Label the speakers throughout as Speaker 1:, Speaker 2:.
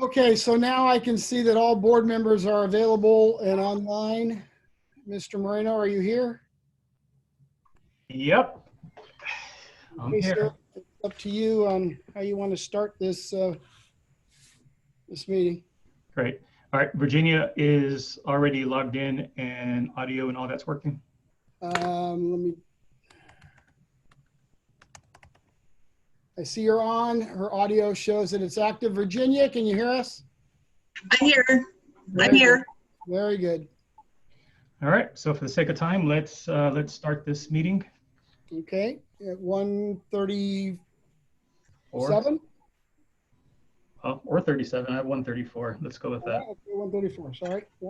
Speaker 1: Okay, so now I can see that all board members are available and online. Mr. Moreno, are you here?
Speaker 2: Yep, I'm
Speaker 1: Okay,
Speaker 2: here.
Speaker 1: sir, it's up to you on how you want to start this this meeting.
Speaker 2: Great. All right, Virginia is already logged in and audio and all that's working.
Speaker 1: I see you're on. Her audio shows that it's active. Virginia, can you hear us?
Speaker 3: I'm here.
Speaker 1: Very
Speaker 3: I'm here.
Speaker 1: good. Very good.
Speaker 2: All right, so for the sake of time, let's start this meeting.
Speaker 1: Okay, at 1:37.
Speaker 2: Or 37. I have 134. Let's go with that.
Speaker 1: Okay, 1:34. Sorry. Yeah.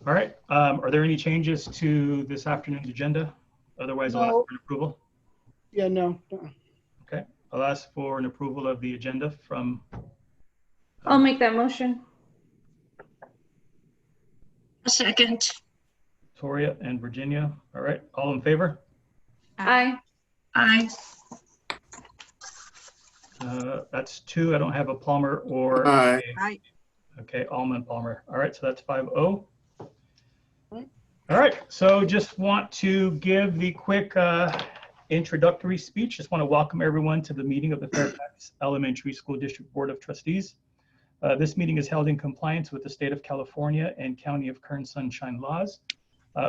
Speaker 2: All right. Are there any changes to this afternoon's agenda? Otherwise, I'll ask for an approval.
Speaker 1: Yeah, no.
Speaker 2: Okay. I'll ask for an approval of the agenda from.
Speaker 4: I'll make that motion.
Speaker 3: A second.
Speaker 2: Victoria and Virginia. All right. All in favor?
Speaker 4: Aye.
Speaker 3: Aye.
Speaker 2: That's 2. I don't have a Palmer or
Speaker 5: Aye.
Speaker 3: Aye.
Speaker 2: Okay, Alman Palmer. All right, so that's 5-0. All right, so just want to give the quick introductory speech. Just want to welcome everyone to the meeting of the Fairfax Elementary School District Board of Trustees. This meeting is held in compliance with the State of California and County of Kern Sunshine laws.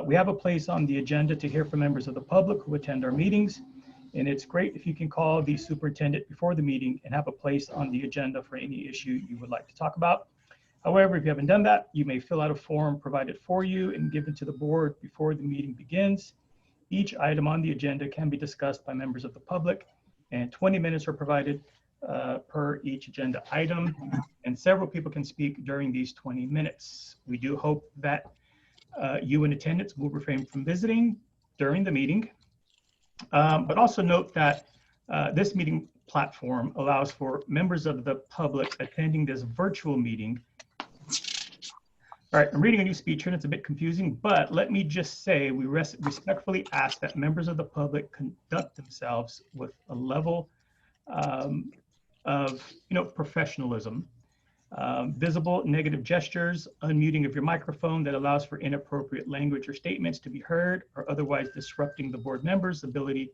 Speaker 2: We have a place on the agenda to hear from members of the public who attend our meetings. And it's great if you can call the superintendent before the meeting and have a place on the agenda for any issue you would like to talk about. However, if you haven't done that, you may fill out a form provided for you and given to the board before the meeting begins. Each item on the agenda can be discussed by members of the public, and 20 minutes are provided per each agenda item, and several people can speak during these 20 minutes. We do hope that you in attendance will refrain from visiting during the meeting. But also note that this meeting platform allows for members of the public attending this virtual meeting. All right, I'm reading a new speech here and it's a bit confusing, but let me just say we respectfully ask that members of the public conduct themselves with a level of professionalism. Visible negative gestures, unmuting of your microphone that allows for inappropriate language or statements to be heard or otherwise disrupting the board members' ability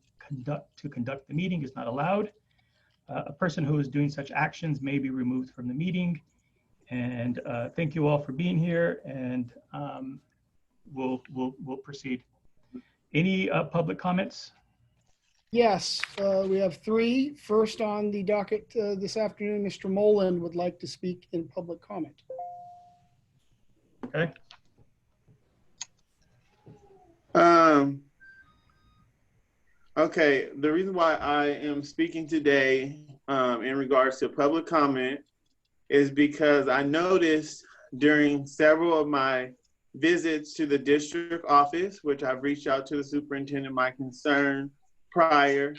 Speaker 2: to conduct the meeting is not allowed. A person who is doing such actions may be removed from the meeting. And thank you all for being here, and we'll proceed. Any public comments?
Speaker 1: Yes, we have 3. First on the docket this afternoon, Mr. Moland would like to speak in public comment.
Speaker 2: Okay.
Speaker 5: Okay, the reason why I am speaking today in regards to public comment is because I noticed during several of my visits to the district office, which I've reached out to the superintendent, my concern prior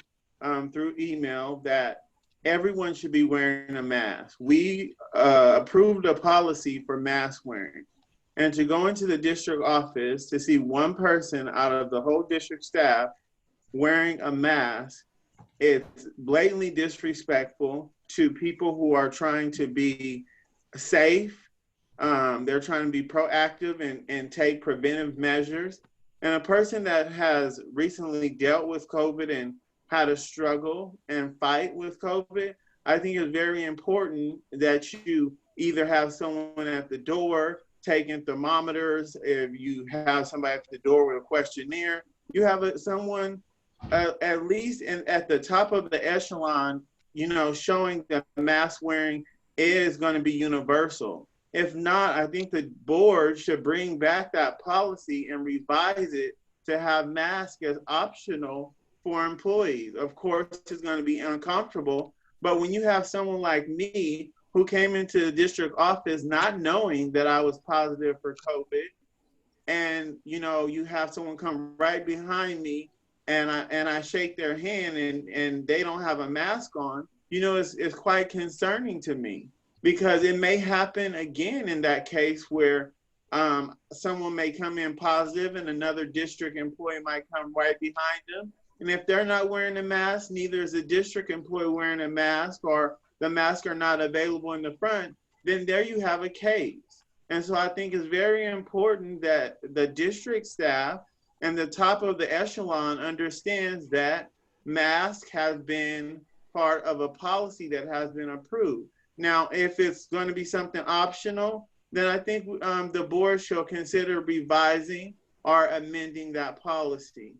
Speaker 5: through email, that everyone should be wearing a mask. We approved a policy for mask wearing. And to go into the district office to see one person out of the whole district staff wearing a mask, it's blatantly disrespectful to people who are trying to be safe. They're trying to be proactive and take preventive measures. And a person that has recently dealt with COVID and had to struggle and fight with COVID, I think it's very important that you either have someone at the door taking thermometers, if you have somebody at the door with a questionnaire, you have someone at least at the top of the echelon, showing that mask wearing is going to be universal. If not, I think the board should bring back that policy and revise it to have masks as optional for employees. Of course, it's going to be uncomfortable, but when you have someone like me who came into the district office not knowing that I was positive for COVID, and you have someone come right behind me and I shake their hand and they don't have a mask on, it's quite concerning to me, because it may happen again in that case where someone may come in positive and another district employee might come right behind them. And if they're not wearing a mask, neither is a district employee wearing a mask, or the masks are not available in the front, then there you have a case. And so I think it's very important that the district staff and the top of the echelon understands that masks have been part of a policy that has been approved. Now, if it's going to be something optional, then I think the board shall consider revising or amending that policy.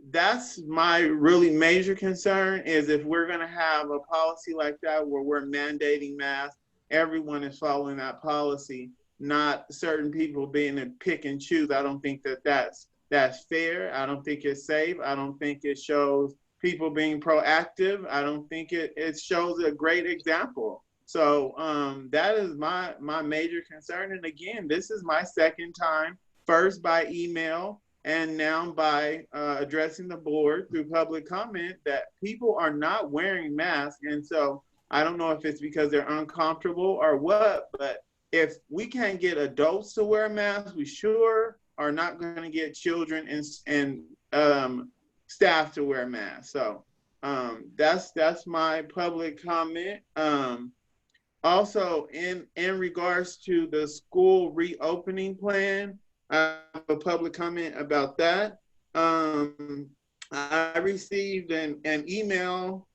Speaker 5: That's my really major concern, is if we're going to have a policy like that where we're mandating masks, everyone is following that policy, not certain people being to pick and choose. I don't think that that's fair. I don't think it's safe. I don't think it shows people being proactive. I don't think it shows a great example. So that is my major concern. And again, this is my second time, first by email and now by addressing the board through public comment, that people are not wearing masks. And so I don't know if it's because they're uncomfortable or what, but if we can't get adults to wear masks, we sure are not going to get children and staff to wear masks. So that's my public comment. Also, in regards to the school reopening plan, I have a public comment about that. I received an email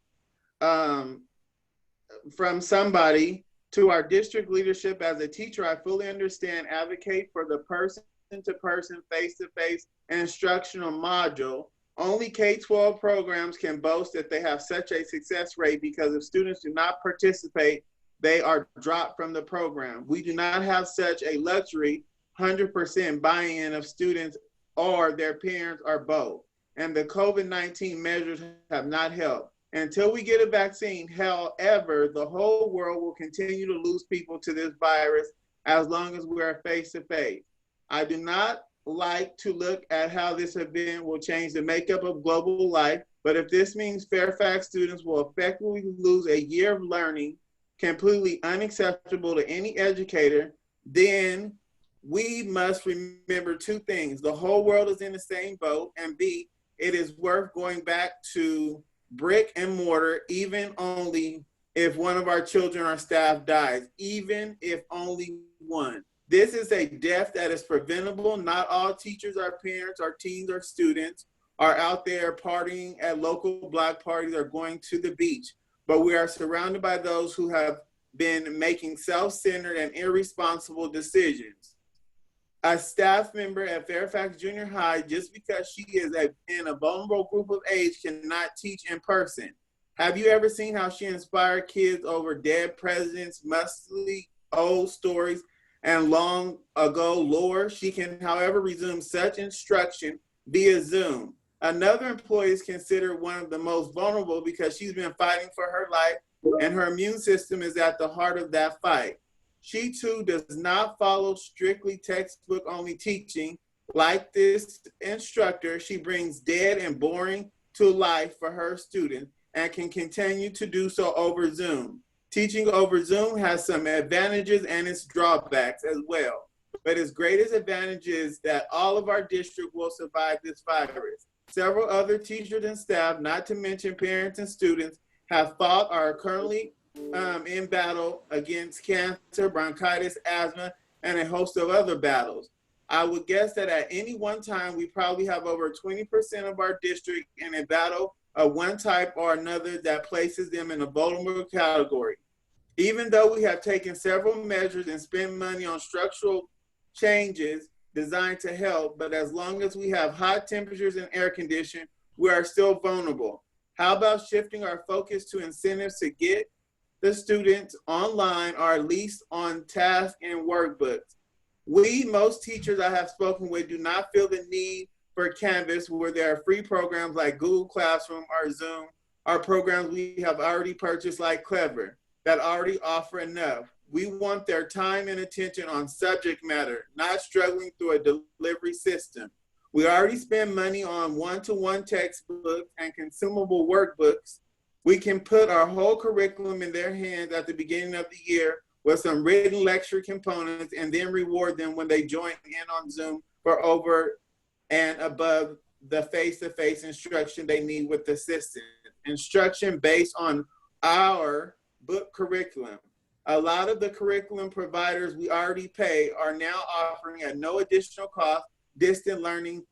Speaker 5: from somebody to our district leadership. As a teacher, I fully understand, advocate for the person-to-person, face-to-face instructional module. Only K-12 programs can boast that they have such a success rate, because if students do not participate, they are dropped from the program. We do not have such a luxury, 100% buy-in of students or their parents or both. And the COVID-19 measures have not helped. Until we get a vaccine, however, the whole world will continue to lose people to this virus as long as we are face-to-face. I do not like to look at how this event will change the makeup of global life, but if this means Fairfax students will effectively lose a year of learning, completely unacceptable to any educator, then we must remember two things. The whole world is in the same boat, and B, it is worth going back to brick and mortar, even only if one of our children or staff dies, even if only one. This is a death that is preventable. Not all teachers or parents or teens or students are out there partying at local block parties or going to the beach, but we are surrounded by those who have been making self-centered and irresponsible decisions. A staff member at Fairfax Junior High, just because she is in a vulnerable group of age, cannot teach in person. Have you ever seen how she inspired kids over dead presidents, musty old stories, and long ago lore? She can, however, resume such instruction via Zoom. Another employee is considered one of the most vulnerable because she's been fighting for her life, and her immune system is at the heart of that fight. She too does not follow strictly textbook only teaching. Like this instructor, she brings dead and boring to life for her students and can continue to do so over Zoom. Teaching over Zoom has some advantages and its drawbacks as well. But its greatest advantage is that all of our district will survive this virus. Several other teachers and staff, not to mention parents and students, have fought or are currently in battle against cancer, bronchitis, asthma, and a host of other battles. I would guess that at any one time, we probably have over 20% of our district in a battle of one type or another that places them in a vulnerable category. Even though we have taken several measures and spent money on structural changes designed to help, but as long as we have hot temperatures and air conditioning, we are still vulnerable. How about shifting our focus to incentives to get the students online or at least on task and workbooks? Most teachers I have spoken with do not feel the need for Canvas, where there are free programs like Google Classroom or Zoom, or programs we have already purchased like Clever that already offer enough. We want their time and attention on subject matter, not struggling through a delivery system. We already spend money on one-to-one textbooks and consumable workbooks. We can put our whole curriculum in their hands at the beginning of the year with some written lecture components, and then reward them when they join in on Zoom for over and above the face-to-face instruction they need with the assistant. Instruction based on our book curriculum. A lot of the curriculum providers we already pay are now offering at no additional cost distant learning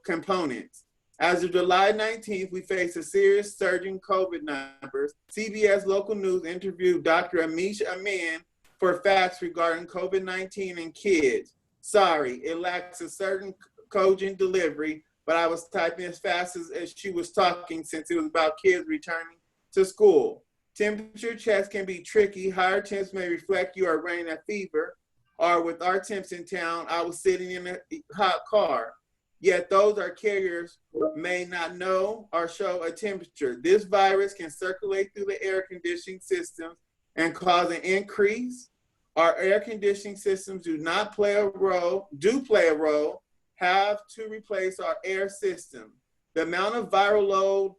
Speaker 5: components. As of July 19th, we face a serious surging COVID numbers. CBS Local News interviewed Dr. Amish Amin for facts regarding COVID-19 and kids. Sorry, it lacks a certain cogent delivery, but I was typing as fast as she was talking since it was about kids returning to school. Temperature checks can be tricky. Higher temps may reflect you are running a fever, or with our temps in town, I was sitting in a hot car. Yet those are carriers may not know or show a temperature. This virus can circulate through the air conditioning system and cause an increase. Our air conditioning systems do play a role, have to replace our air system. The amount of viral load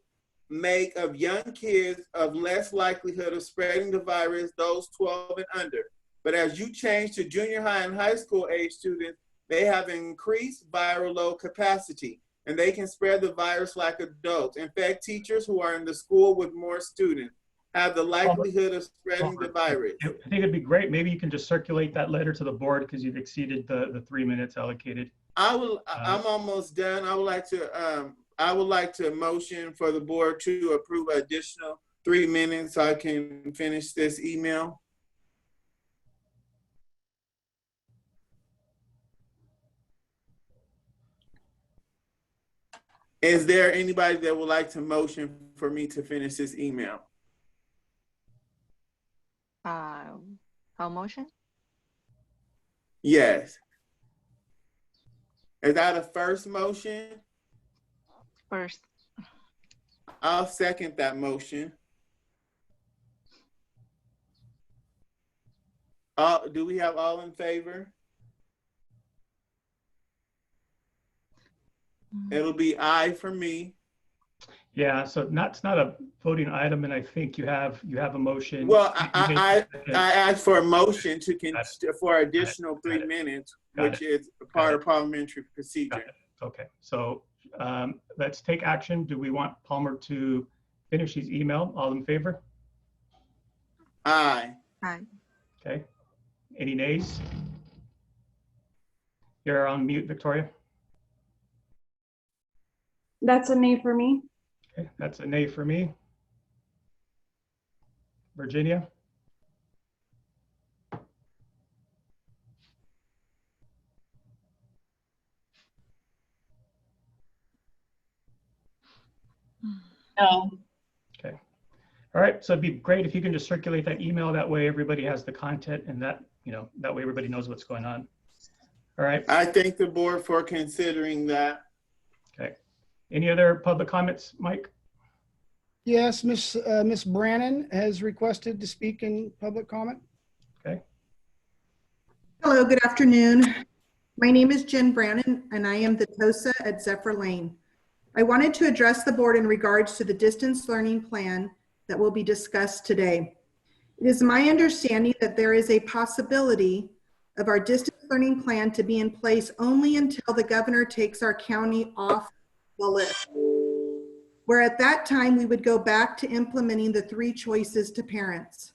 Speaker 5: make of young kids of less likelihood of spreading the virus, those 12 and under. But as you change to junior high and high school age students, they have increased viral load capacity, and they can spread the virus like adults. In fact, teachers who are in the school with more students have the likelihood of spreading the virus.
Speaker 2: I think it'd be great. Maybe you can just circulate that letter to the board because you've exceeded the 3 minutes allocated.
Speaker 5: I'm almost done. I would like to motion for the board to approve an additional 3 minutes so I can finish this email. Is there anybody that would like to motion for me to finish this email?
Speaker 6: I'll motion.
Speaker 5: Yes. Is that a first motion?
Speaker 6: First.
Speaker 5: I'll second that motion. Do we have all in favor? It'll be aye for me.
Speaker 2: Yeah, so it's not a voting item, and I think you have a motion.
Speaker 5: Well, I asked for a motion for additional 3 minutes, which is part of parliamentary procedure.
Speaker 2: Okay, so let's take action. Do we want Palmer to finish his email? All in favor?
Speaker 5: Aye.
Speaker 6: Aye.
Speaker 2: Okay. Any nays? You're on mute, Victoria.
Speaker 4: That's a nay for me.
Speaker 2: Okay, that's a nay for me. Virginia?
Speaker 3: No.
Speaker 2: Okay. All right, so it'd be great if you can just circulate that email. That way everybody has the content and that way everybody knows what's going on. All right.
Speaker 5: I thank the board for considering that.
Speaker 2: Okay. Any other public comments, Mike?
Speaker 1: Yes, Miss Brannon has requested to speak in public comment.
Speaker 2: Okay.
Speaker 7: Hello, good afternoon. My name is Jen Brannon, and I am the TOSA at Zephyr Lane. I wanted to address the board in regards to the distance learning plan that will be discussed today. It is my understanding that there is a possibility of our distance learning plan to be in place only until the governor takes our county off the list, where at that time we would go back to implementing the 3 choices to parents.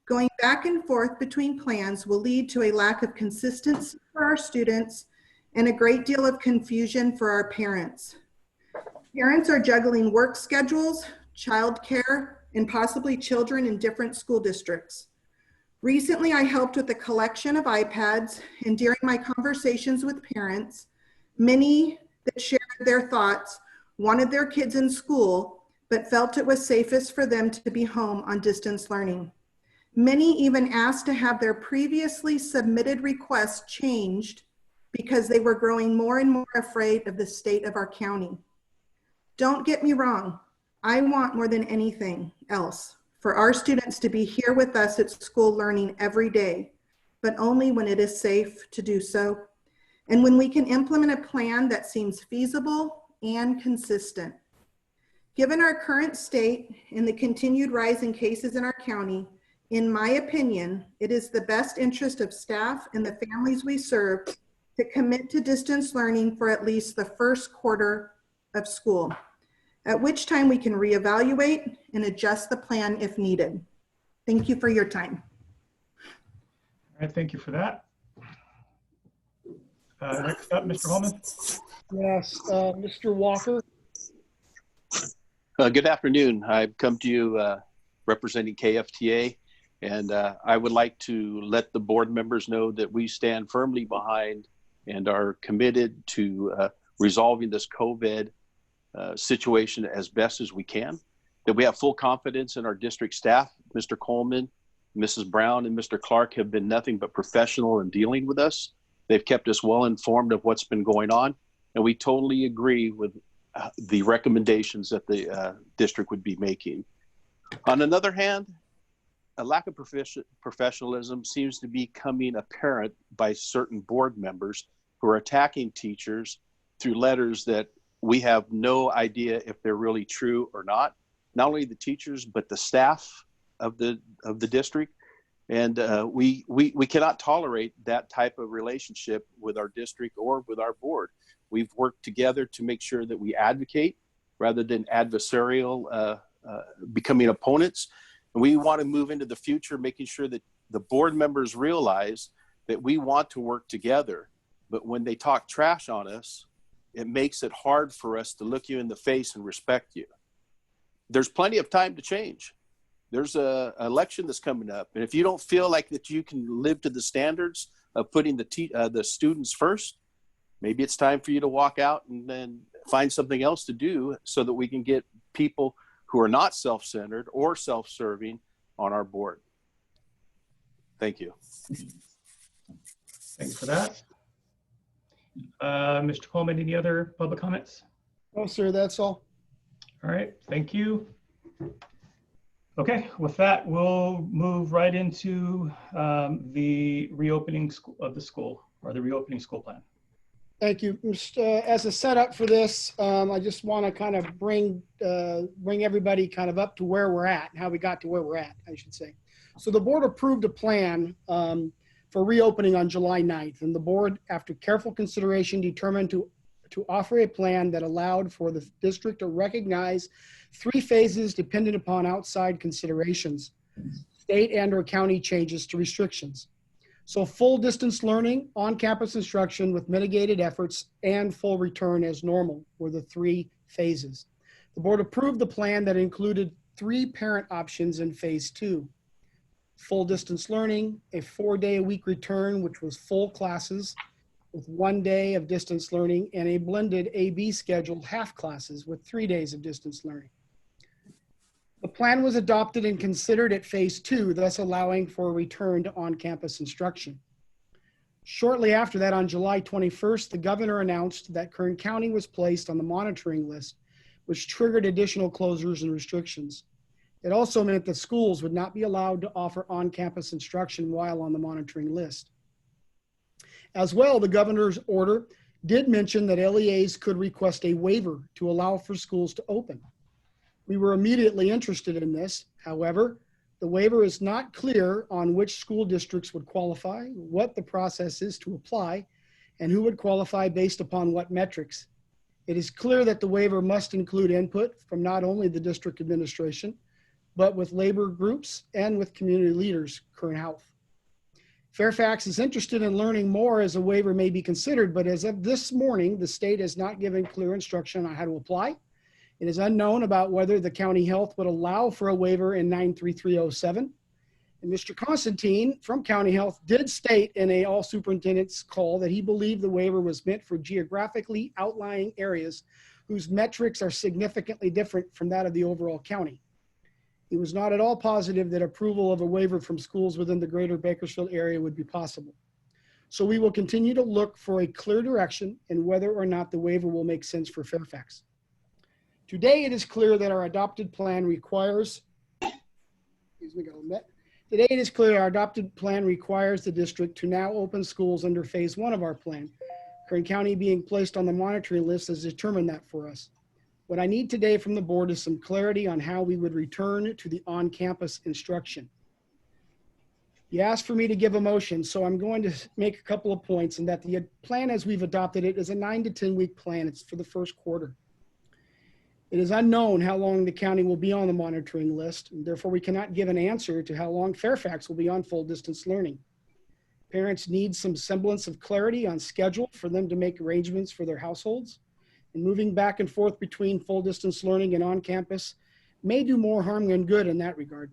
Speaker 7: Going back and forth between plans will lead to a lack of consistency for our students and a great deal of confusion for our parents. Parents are juggling work schedules, childcare, and possibly children in different school districts. Recently, I helped with the collection of iPads, and during my conversations with parents, many that shared their thoughts wanted their kids in school, but felt it was safest for them to be home on distance learning. Many even asked to have their previously submitted requests changed because they were growing more and more afraid of the state of our county. Don't get me wrong, I want more than anything else for our students to be here with us at school learning every day, but only when it is safe to do so. And when we can implement a plan that seems feasible and consistent. Given our current state and the continued rise in cases in our county, in my opinion, it is the best interest of staff and the families we serve to commit to distance learning for at least the first quarter of school, at which time we can reevaluate and adjust the plan if needed. Thank you for your time.
Speaker 2: All right, thank you for that. Next up, Mr. Holman.
Speaker 1: Yes, Mr. Walker.
Speaker 8: Good afternoon. I've come to you representing KFTA, and I would like to let the board members know that we stand firmly behind and are committed to resolving this COVID situation as best as we can, that we have full confidence in our district staff. Mr. Coleman, Mrs. Brown, and Mr. Clark have been nothing but professional in dealing with us. They've kept us well informed of what's been going on, and we totally agree with the recommendations that the district would be making. On another hand, a lack of professionalism seems to be becoming apparent by certain board members who are attacking teachers through letters that we have no idea if they're really true or not. Not only the teachers, but the staff of the district. And we cannot tolerate that type of relationship with our district or with our board. We've worked together to make sure that we advocate rather than adversarial, becoming opponents. And we want to move into the future, making sure that the board members realize that we want to work together. But when they talk trash on us, it makes it hard for us to look you in the face and respect you. There's plenty of time to change. There's an election that's coming up. And if you don't feel like that you can live to the standards of putting the students first, maybe it's time for you to walk out and then find something else to do so that we can get people who are not self-centered or self-serving on our board. Thank you.
Speaker 2: Thanks for that. Mr. Coleman, any other public comments?
Speaker 1: No, sir, that's all.
Speaker 2: All right, thank you. Okay, with that, we'll move right into the reopening of the school, or the reopening school plan.
Speaker 1: Thank you. As a setup for this, I just want to kind of bring everybody kind of up to where we're at, how we got to where we're at, I should say. So the board approved a plan for reopening on July 9th, and the board, after careful consideration, determined to offer a plan that allowed for the district to recognize 3 phases dependent upon outside considerations, state and/or county changes to restrictions. So full distance learning, on-campus instruction with mitigated efforts, and full return as normal were the 3 phases. The board approved the plan that included 3 parent options in phase 2. Full distance learning, a 4-day-a-week return, which was full classes with 1 day of distance learning, and a blended A-B scheduled half classes with 3 days of distance learning. The plan was adopted and considered at phase 2, thus allowing for a return to on-campus instruction. Shortly after that, on July 21st, the governor announced that Kern County was placed on the monitoring list, which triggered additional closures and restrictions. It also meant that schools would not be allowed to offer on-campus instruction while on the monitoring list. As well, the governor's order did mention that LEAs could request a waiver to allow for schools to open. We were immediately interested in this. However, the waiver is not clear on which school districts would qualify, what the process is to apply, and who would qualify based upon what metrics. It is clear that the waiver must include input from not only the district administration, but with labor groups and with community leaders, Kern Health. Fairfax is interested in learning more as a waiver may be considered, but as of this morning, the state has not given clear instruction on how to apply. It is unknown about whether the county health would allow for a waiver in 93307. And Mr. Constantine from County Health did state in a all superintendents call that he believed the waiver was meant for geographically outlying areas whose metrics are significantly different from that of the overall county. He was not at all positive that approval of a waiver from schools within the greater Bakersfield area would be possible. So we will continue to look for a clear direction in whether or not the waiver will make sense for Fairfax. Today, it is clear that our adopted plan requires, Today, it is clear our adopted plan requires the district to now open schools under phase 1 of our plan. Kern County being placed on the monitoring list has determined that for us. What I need today from the board is some clarity on how we would return to the on-campus instruction. You asked for me to give a motion, so I'm going to make a couple of points, and that the plan as we've adopted it is a 9 to 10 week plan. It's for the first quarter. It is unknown how long the county will be on the monitoring list, and therefore we cannot give an answer to how long Fairfax will be on full distance learning. Parents need some semblance of clarity on schedule for them to make arrangements for their households, and moving back and forth between full distance learning and on campus may do more harm than good in that regard.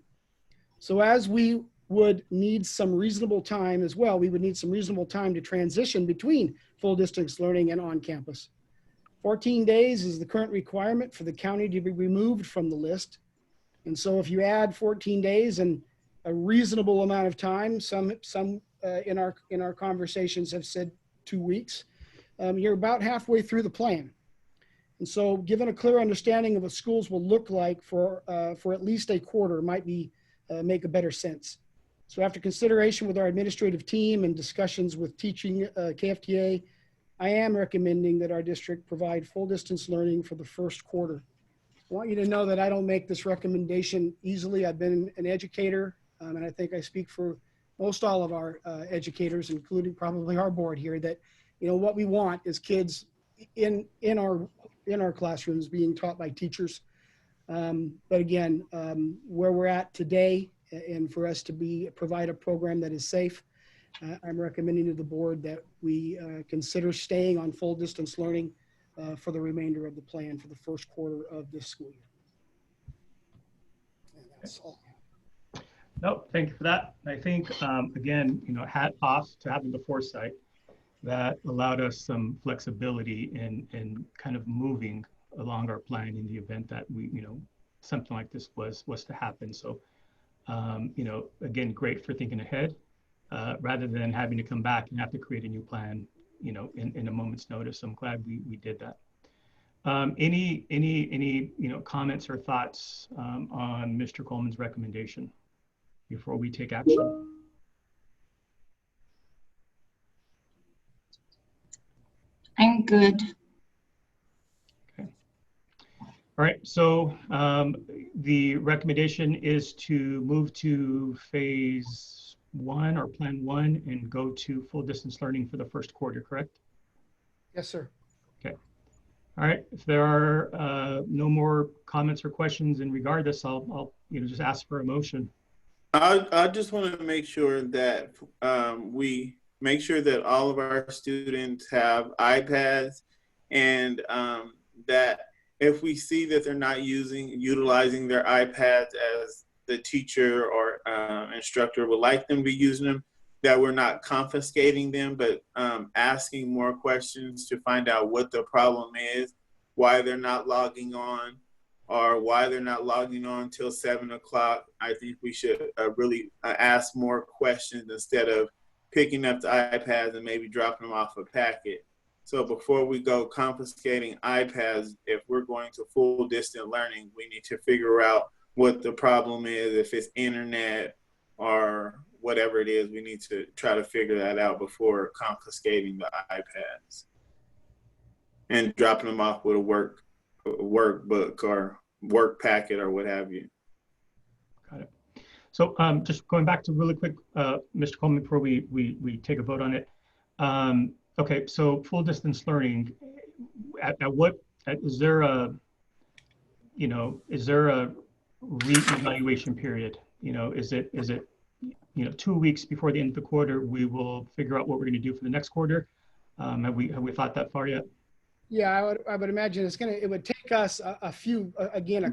Speaker 1: So as we would need some reasonable time as well, we would need some reasonable time to transition between full distance learning and on campus. 14 days is the current requirement for the county to be removed from the list. And so if you add 14 days and a reasonable amount of time, some in our conversations have said 2 weeks, you're about halfway through the plan. And so given a clear understanding of what schools will look like for at least a quarter might be make a better sense. So after consideration with our administrative team and discussions with teaching KFTA, I am recommending that our district provide full distance learning for the first quarter. I want you to know that I don't make this recommendation easily. I've been an educator, and I think I speak for most all of our educators, including probably our board here, that what we want is kids in our classrooms being taught by teachers. But again, where we're at today, and for us to provide a program that is safe, I'm recommending to the board that we consider staying on full distance learning for the remainder of the plan for the first quarter of this school year. And that's all.
Speaker 2: No, thank you for that. I think, again, hat off to having the foresight that allowed us some flexibility in kind of moving along our plan in the event that we, something like this was to happen. So, again, great for thinking ahead rather than having to come back and have to create a new plan, in a moment's notice. So I'm glad we did that. Any comments or thoughts on Mr. Coleman's recommendation before we take action?
Speaker 3: I'm good.
Speaker 2: Okay. All right. So the recommendation is to move to phase 1 or plan 1 and go to full distance learning for the first quarter, correct?
Speaker 1: Yes, sir.
Speaker 2: Okay. All right. If there are no more comments or questions in regard to this, I'll just ask for a motion.
Speaker 5: I just want to make sure that we make sure that all of our students have iPads, and that if we see that they're not utilizing their iPads as the teacher or instructor would like them to be using them, that we're not confiscating them, but asking more questions to find out what the problem is, why they're not logging on, or why they're not logging on till 7 o'clock. I think we should really ask more questions instead of picking up the iPads and maybe dropping them off a packet. So before we go confiscating iPads, if we're going to full distance learning, we need to figure out what the problem is. If it's internet or whatever it is, we need to try to figure that out before confiscating the iPads and dropping them off with a workbook or work packet or what have you.
Speaker 2: Got it. So just going back to really quick, Mr. Coleman, before we take a vote on it. Okay, so full distance learning, is there a reevaluation period? Is it 2 weeks before the end of the quarter, we will figure out what we're going to do for the next quarter? Have we thought that far yet?
Speaker 1: Yeah, I would imagine it would take us a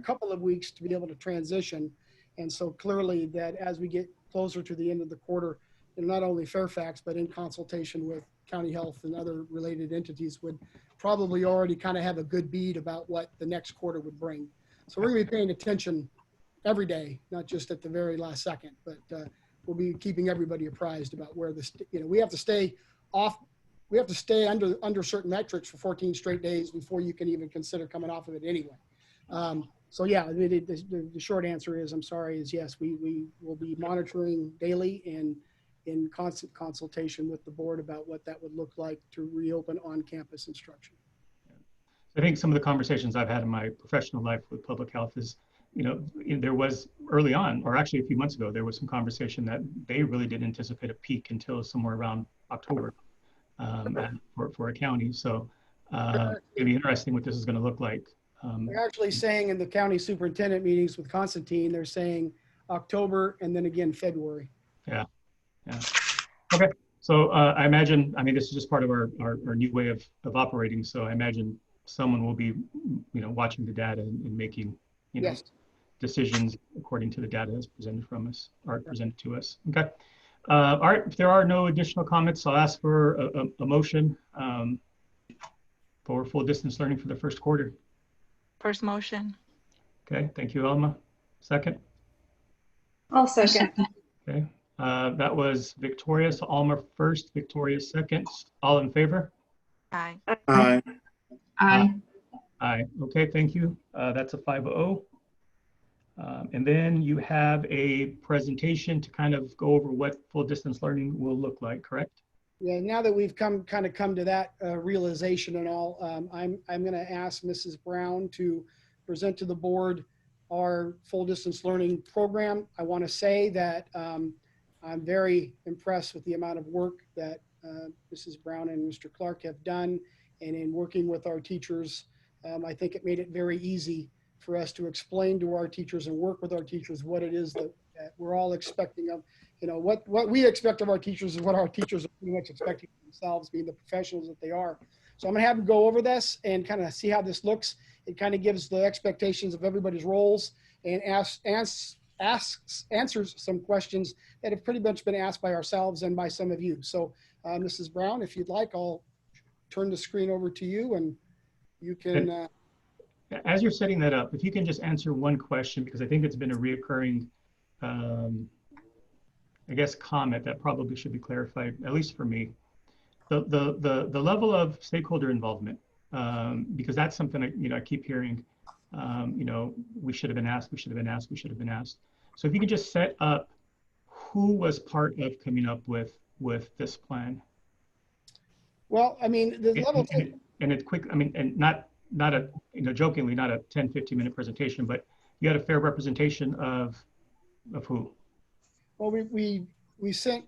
Speaker 1: couple of weeks to be able to transition. And so clearly that as we get closer to the end of the quarter, and not only Fairfax, but in consultation with county health and other related entities, would probably already kind of have a good bead about what the next quarter would bring. So we're gonna be paying attention every day, not just at the very last second, but we'll be keeping everybody apprised about where we have to stay under certain metrics for 14 straight days before you can even consider coming off of it anyway. So yeah, the short answer is, I'm sorry, is yes, we will be monitoring daily and in constant consultation with the board about what that would look like to reopen on-campus instruction.
Speaker 2: I think some of the conversations I've had in my professional life with public health is there was early on, or actually a few months ago, there was some conversation that they really didn't anticipate a peak until somewhere around October for a county. So it'll be interesting what this is going to look like.
Speaker 1: They're actually saying in the county superintendent meetings with Constantine, they're saying October and then again February.
Speaker 2: Yeah. Okay. So I imagine, this is just part of our new way of operating. So I imagine someone will be, watching the data and making,
Speaker 1: Yes.
Speaker 2: decisions according to the data that's presented from us or presented to us. Okay. All right. If there are no additional comments, I'll ask for a motion for full distance learning for the first quarter.
Speaker 6: First motion.
Speaker 2: Okay. Thank you, Elma. Second.
Speaker 4: I'll second.
Speaker 2: Okay. That was Victoria. So Alma first, Victoria second. All in favor?
Speaker 6: Aye.
Speaker 5: Aye.
Speaker 3: Aye.
Speaker 2: Aye. Okay, thank you. That's a 5-0. And then you have a presentation to kind of go over what full distance learning will look like, correct?
Speaker 1: Yeah, now that we've come to that realization and all, I'm going to ask Mrs. Brown to present to the board our full distance learning program. I want to say that I'm very impressed with the amount of work that Mrs. Brown and Mr. Clark have done, and in working with our teachers, I think it made it very easy for us to explain to our teachers and work with our teachers what it is that we're all expecting of, what we expect of our teachers is what our teachers are pretty much expecting of themselves, being the professionals that they are. So I'm gonna have them go over this and kind of see how this looks. It kind of gives the expectations of everybody's roles and answers some questions that have pretty much been asked by ourselves and by some of you. So Mrs. Brown, if you'd like, I'll turn the screen over to you and you can.
Speaker 2: As you're setting that up, if you can just answer one question, because I think it's been a reoccurring, I guess, comment that probably should be clarified, at least for me. The level of stakeholder involvement, because that's something I keep hearing, we should have been asked, we should have been asked, we should have been asked. So if you could just set up who was part of coming up with this plan.
Speaker 1: Well, the level.
Speaker 2: And it's quick, and not a, jokingly, not a 10, 15-minute presentation, but you had a fair representation of who?
Speaker 1: Well, we sent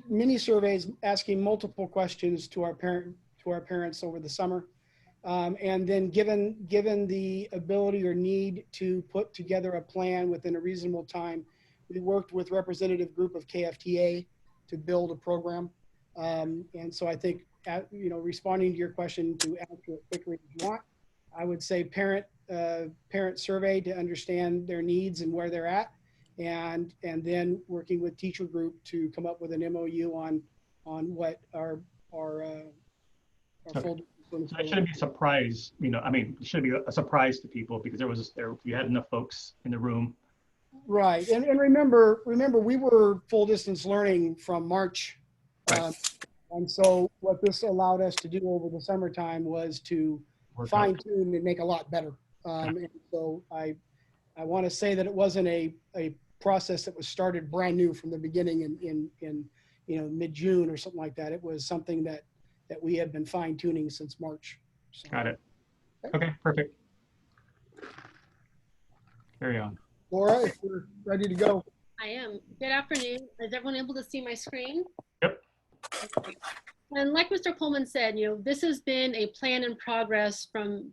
Speaker 1: mini surveys asking multiple questions to our parents over the summer, and then given the ability or need to put together a plan within a reasonable time, we worked with representative group of KFTA to build a program, and so I think responding to your question, to answer it quickly if you want, I would say parent survey to understand their needs and where they're at. And then working with teacher group to come up with an MOU on what our full.
Speaker 2: So it shouldn't be a surprise, it should be a surprise to people because you had enough folks in the room.
Speaker 1: Right, and remember, we were full distance learning from March,
Speaker 2: right.
Speaker 1: And so what this allowed us to do over the summertime was to fine tune and make a lot better. And so I want to say that it wasn't a process that was started brand new from the beginning in mid-June or something like that. It was something that we have been fine tuning since March. So.
Speaker 2: Got it. Okay, perfect. Carry on.
Speaker 1: Laura, if we're ready to go.
Speaker 9: I am. Good afternoon. Is everyone able to see my screen?
Speaker 2: Yep.
Speaker 9: And like Mr. Coleman said, this has been a plan in progress from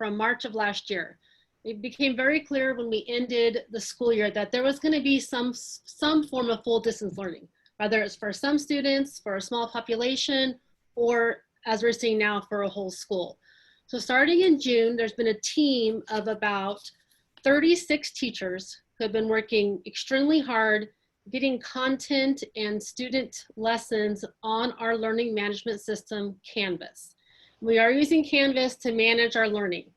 Speaker 9: March of last year. It became very clear when we ended the school year that there was going to be some form of full distance learning, whether it's for some students, for a small population, or as we're seeing now for a whole school. So starting in June, there's been a team of about 36 teachers who have been working extremely hard getting content and student lessons on our learning management system, Canvas. We are using Canvas to manage our learning.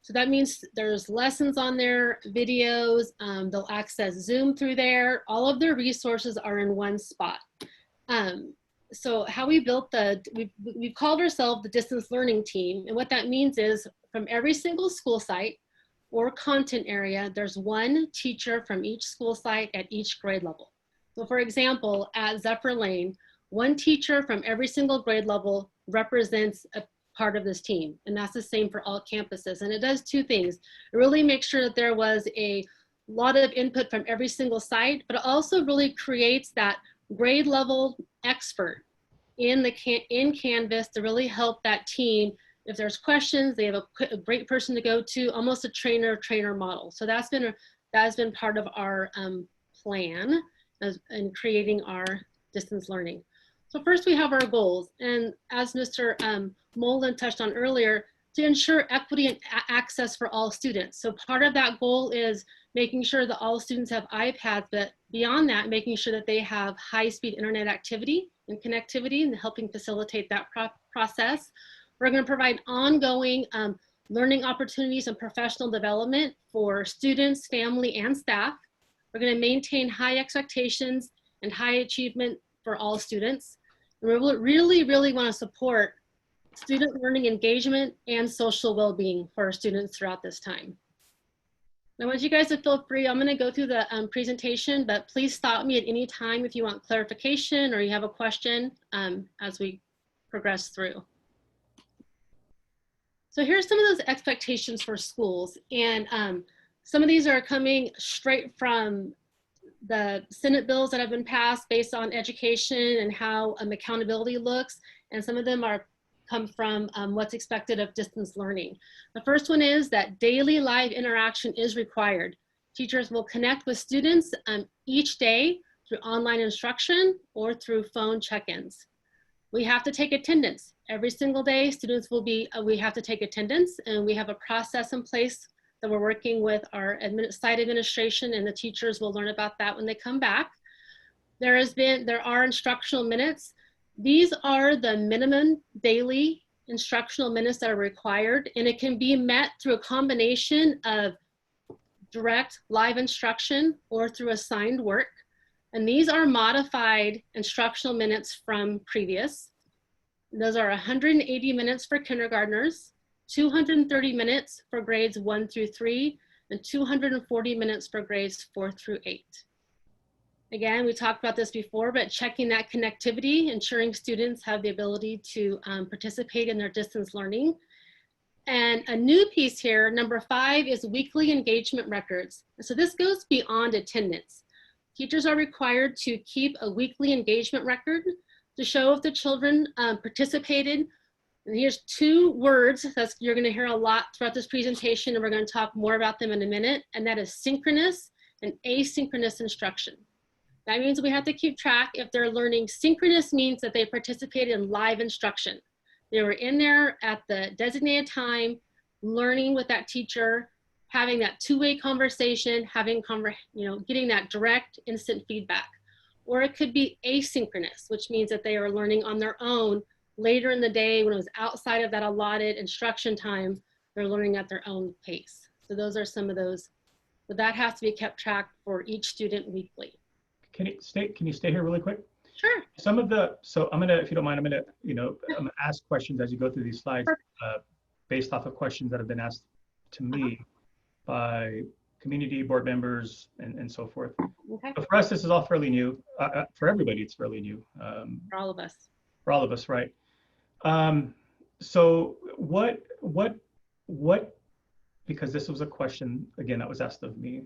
Speaker 9: So that means there's lessons on there, videos, they'll access Zoom through there. All of their resources are in one spot. So how we built we've called ourselves the distance learning team. And what that means is from every single school site or content area, there's one teacher from each school site at each grade level. So for example, at Zephyr Lane, one teacher from every single grade level represents a part of this team. And that's the same for all campuses. And it does two things. It really makes sure that there was a lot of input from every single site, but it also really creates that grade level expert in Canvas to really help that team. If there's questions, they have a great person to go to, almost a trainer model. So that has been part of our plan in creating our distance learning. So first we have our goals. And as Mr. Molan touched on earlier, to ensure equity and access for all students. So part of that goal is making sure that all students have iPads, but beyond that, making sure that they have high-speed internet activity and connectivity and helping facilitate that process. We're going to provide ongoing learning opportunities and professional development for students, family, and staff. We're going to maintain high expectations and high achievement for all students. And we really want to support student learning engagement and social well-being for our students throughout this time. I want you guys to feel free. I'm going to go through the presentation, but please stop me at any time if you want clarification or you have a question as we progress through. So here's some of those expectations for schools. And some of these are coming straight from the Senate bills that have been passed based on education and how accountability looks. And some of them come from what's expected of distance learning. The first one is that daily live interaction is required. Teachers will connect with students each day through online instruction or through phone check-ins. We have to take attendance. Every single day, students will be, we have to take attendance, and we have a process in place that we're working with our site administration, and the teachers will learn about that when they come back. There are instructional minutes. These are the minimum daily instructional minutes that are required, and it can be met through a combination of direct live instruction or through assigned work. And these are modified instructional minutes from previous. Those are 180 minutes for kindergartners, 230 minutes for grades 1 through 3, and 240 minutes for grades 4 through 8. Again, we talked about this before, but checking that connectivity, ensuring students have the ability to participate in their distance learning. And a new piece here, number 5, is weekly engagement records. So this goes beyond attendance. Teachers are required to keep a weekly engagement record to show if the children participated. And here's 2 words that you're going to hear a lot throughout this presentation, and we're going to talk more about them in a minute, and that is synchronous and asynchronous instruction. That means we have to keep track if they're learning. Synchronous means that they participated in live instruction. They were in there at the designated time, learning with that teacher, having that two-way conversation, getting that direct, instant feedback. Or it could be asynchronous, which means that they are learning on their own later in the day when it was outside of that allotted instruction time. They're learning at their own pace. So those are some of those, but that has to be kept track for each student weekly.
Speaker 2: Can you stay here really quick?
Speaker 9: Sure.
Speaker 2: So I'm gonna, if you don't mind, I'm gonna ask questions as you go through these slides, based off of questions that have been asked to me by community board members and so forth.
Speaker 9: Okay.
Speaker 2: But for us, this is all fairly new. For everybody, it's fairly new.
Speaker 9: For all of us.
Speaker 2: For all of us, right? So what? Because this was a question again that was asked of me.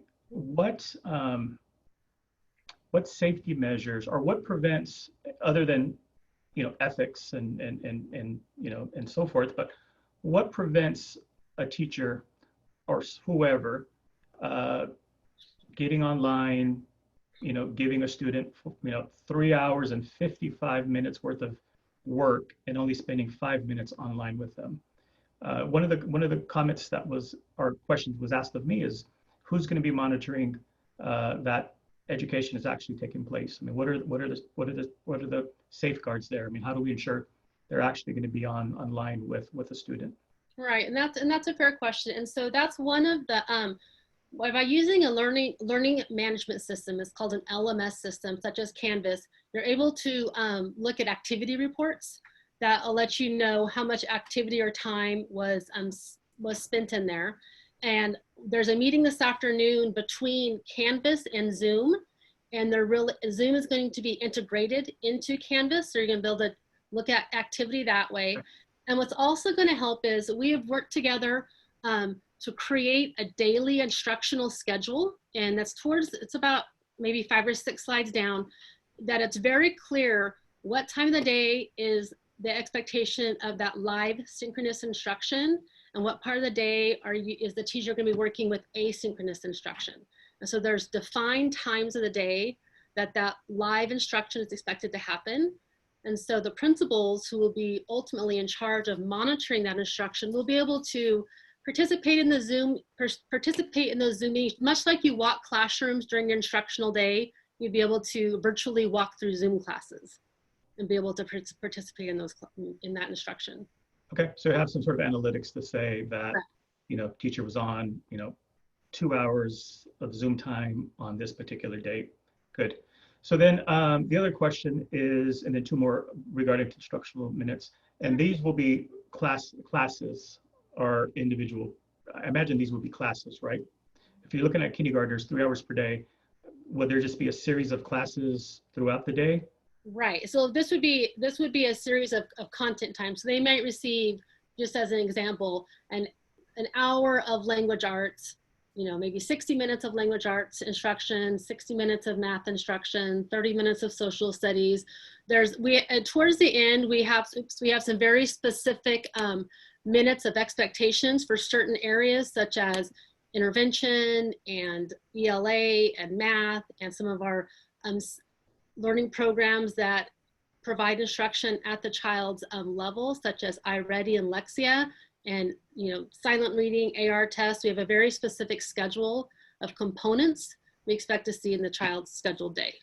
Speaker 2: What safety measures, or what prevents, other than ethics and so forth, but what prevents a teacher or whoever getting online, giving a student 3 hours and 55 minutes worth of work and only spending 5 minutes online with them? One of the comments that was, or questions was asked of me is, who's going to be monitoring that education is actually taking place? I mean, what are the safeguards there? I mean, how do we ensure they're actually going to be online with a student?
Speaker 9: Right, and that's a fair question. And so that's one of the by using a learning management system, it's called an LMS system, such as Canvas. You're able to look at activity reports that'll let you know how much activity or time was spent in there. And there's a meeting this afternoon between Canvas and Zoom, and Zoom is going to be integrated into Canvas, so you're going to be able to look at activity that way. And what's also going to help is we have worked together to create a daily instructional schedule. And that's it's about maybe 5 or 6 slides down, that it's very clear what time of the day is the expectation of that live synchronous instruction, and what part of the day is the teacher going to be working with asynchronous instruction. And so there's defined times of the day that live instruction is expected to happen. And so the principals who will be ultimately in charge of monitoring that instruction will be able to participate in those Zoom meetings, much like you walk classrooms during your instructional day. You'd be able to virtually walk through Zoom classes and be able to participate in that instruction.
Speaker 2: Okay, so have some sort of analytics to say that, you know, teacher was on, you know, 2 hours of Zoom time on this particular date. Good. So then the other question is, and then 2 more regarding instructional minutes, and these will be classes or individual. I imagine these will be classes, right? If you're looking at kindergartners, 3 hours per day, would there just be a series of classes throughout the day?
Speaker 9: Right. So this would be a series of content time. So they might receive, just as an example, an hour of language arts, you know, maybe 60 minutes of language arts instruction, 60 minutes of math instruction, 30 minutes of social studies. Towards the end, we have some very specific minutes of expectations for certain areas, such as intervention and ELA and math, and some of our learning programs that provide instruction at the child's level, such as iReady and Lexia, and, you know, silent reading, AR tests. We have a very specific schedule of components we expect to see in the child's scheduled day.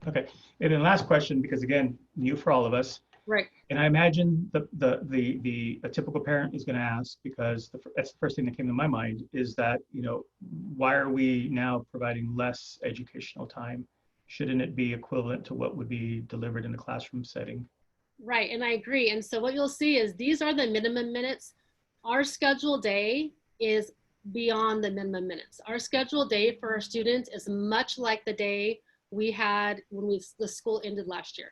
Speaker 9: Okay.
Speaker 2: And then last question, because again, new for all of us.
Speaker 9: Right.
Speaker 2: And I imagine a typical parent is going to ask, because that's the first thing that came to my mind, is that, you know, why are we now providing less educational time? Shouldn't it be equivalent to what would be delivered in the classroom setting?
Speaker 9: Right, and I agree. And so what you'll see is these are the minimum minutes. Our scheduled day is beyond the minimum minutes. Our scheduled day for our students is much like the day we had when the school ended last year,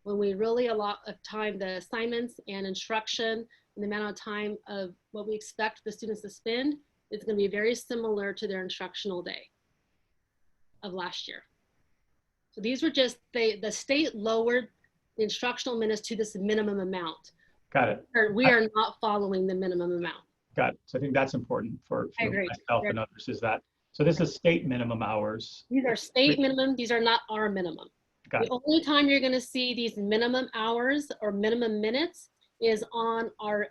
Speaker 9: when we really allot of time, the assignments and instruction, and the amount of time of what we expect the students to spend is going to be very similar to their instructional day of last year. So these were just, the state lowered the instructional minutes to this minimum amount.
Speaker 2: Got it.
Speaker 9: We are not following the minimum amount.
Speaker 2: Got it. So I think that's important for myself and others, is that, so this is state minimum hours.
Speaker 9: These are state minimum, these are not our minimum.
Speaker 2: Got it.
Speaker 9: The only time you're gonna see these minimum hours or minimum minutes is on our,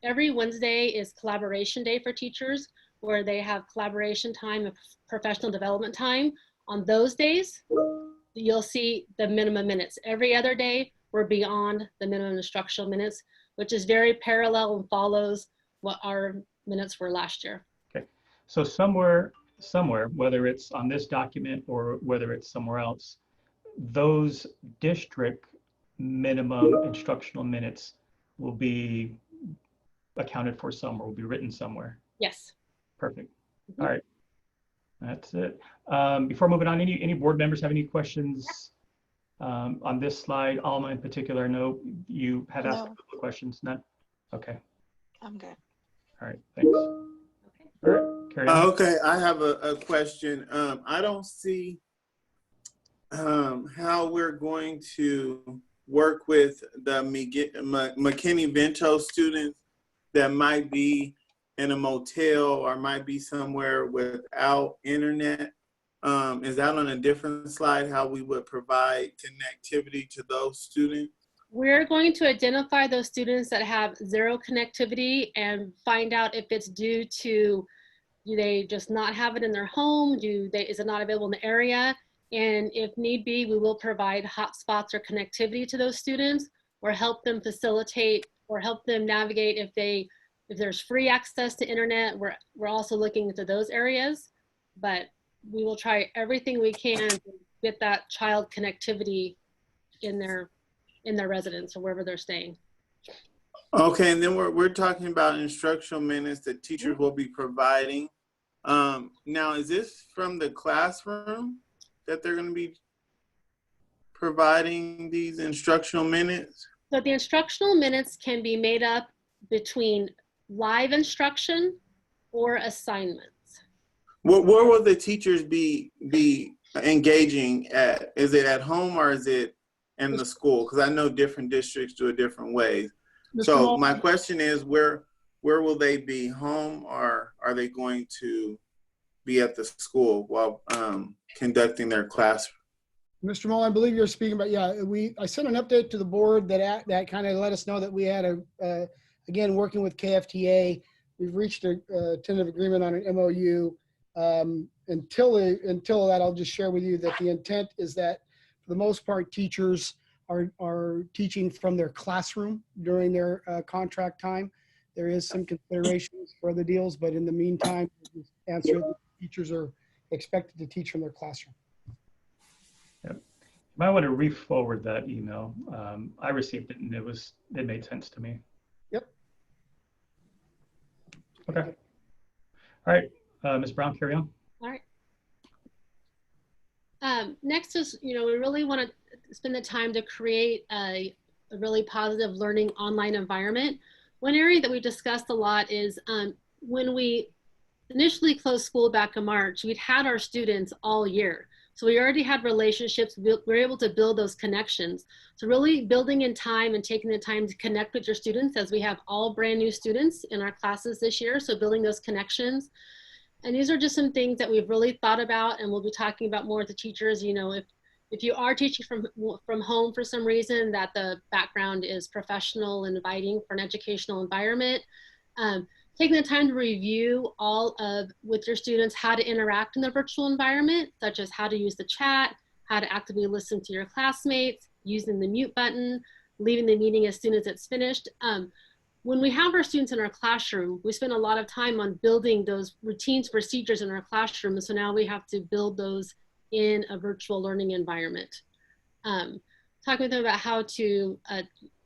Speaker 9: every Wednesday is collaboration day for teachers, where they have collaboration time and professional development time. On those days, you'll see the minimum minutes. Every other day, we're beyond the minimum instructional minutes, which is very parallel and follows what our minutes were last year.
Speaker 2: Okay, so somewhere, whether it's on this document or whether it's somewhere else, those district minimum instructional minutes will be accounted for somewhere, will be written somewhere.
Speaker 9: Yes.
Speaker 2: Perfect. All right. That's it. Before moving on, any board members have any questions on this slide? Alma in particular, I know you had asked a couple of questions. None? Okay.
Speaker 6: I'm good.
Speaker 2: All right, thanks. Okay. All right, carry on.
Speaker 5: Okay, I have a question. I don't see how we're going to work with the McKinney-Vento students that might be in a motel or might be somewhere without internet. Is that on a different slide, how we would provide connectivity to those students?
Speaker 9: We're going to identify those students that have zero connectivity and find out if it's due to, do they just not have it in their home? Is it not available in the area? And if need be, we will provide hotspots or connectivity to those students, or help them facilitate or help them navigate if there's free access to internet. We're also looking into those areas, but we will try everything we can to get that child connectivity in their residence or wherever they're staying.
Speaker 5: Okay, and then we're talking about instructional minutes that teachers will be providing. Now, is this from the classroom that they're going to be providing these instructional minutes?
Speaker 9: So the instructional minutes can be made up between live instruction or assignments.
Speaker 5: Where will the teachers be engaging at? Is it at home or is it in the school? Because I know different districts do it different ways. So my question is, where will they be, home, or are they going to be at the school while conducting their class?
Speaker 1: Mr. Mull, I believe you're speaking about, yeah, I sent an update to the board that kind of let us know that we had again, working with KFTA, we've reached a tentative agreement on an MOU. Until that, I'll just share with you that the intent is that for the most part, teachers are teaching from their classroom during their contract time. There is some considerations for the deals, but in the meantime, answer that teachers are expected to teach from their classroom.
Speaker 2: Yep. You might want to re-forward that email. I received it and it made sense to me.
Speaker 1: Yep.
Speaker 2: Okay. All right, Ms. Brown, carry on.
Speaker 9: All right. Next is, we really want to spend the time to create a really positive learning online environment. One area that we discussed a lot is when we initially closed school back in March, we'd had our students all year. So we already had relationships, we were able to build those connections. So really building in time and taking the time to connect with your students, as we have all brand new students in our classes this year. So building those connections. And these are just some things that we've really thought about, and we'll be talking about more with the teachers. If you are teaching from home for some reason, that the background is professional and inviting for an educational environment. Taking the time to review with your students how to interact in the virtual environment, such as how to use the chat, how to actively listen to your classmates, using the mute button, leaving the meeting as soon as it's finished. When we have our students in our classroom, we spend a lot of time on building those routines, procedures in our classroom. And so now we have to build those in a virtual learning environment. Talking with them about how to,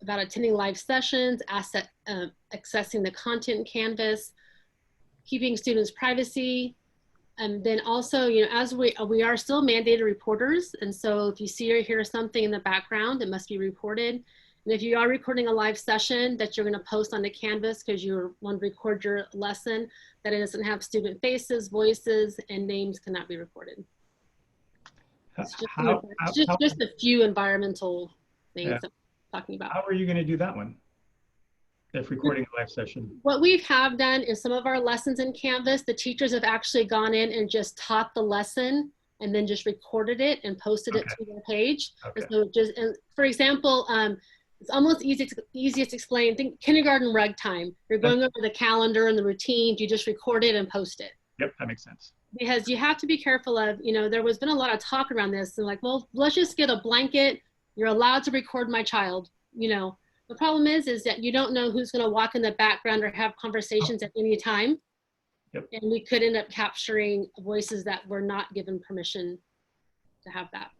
Speaker 9: about attending live sessions, accessing the content in Canvas, keeping students' privacy. And then also, as we are still mandated reporters. And so if you see or hear something in the background, it must be reported. And if you are recording a live session that you're going to post onto Canvas because you want to record your lesson, that it doesn't have student faces, voices, and names cannot be recorded. It's just a few environmental things that we're talking about.
Speaker 2: How are you going to do that one? If recording a live session? What
Speaker 9: we have done is some of our lessons in Canvas, the teachers have actually gone in and just taught the lesson and then just recorded it and posted it to their page.
Speaker 2: Okay.
Speaker 9: And so for example, it's almost easiest to explain. Think kindergarten rug time. You're going over the calendar and the routines. You just record it and post it.
Speaker 2: Yep, that makes sense.
Speaker 9: Because you have to be careful of, there was been a lot of talk around this, and like, well, let's just get a blanket. You're allowed to record my child. The problem is that you don't know who's going to walk in the background or have conversations at any time.
Speaker 2: Yep. And
Speaker 9: we could end up capturing voices that were not given permission to have that.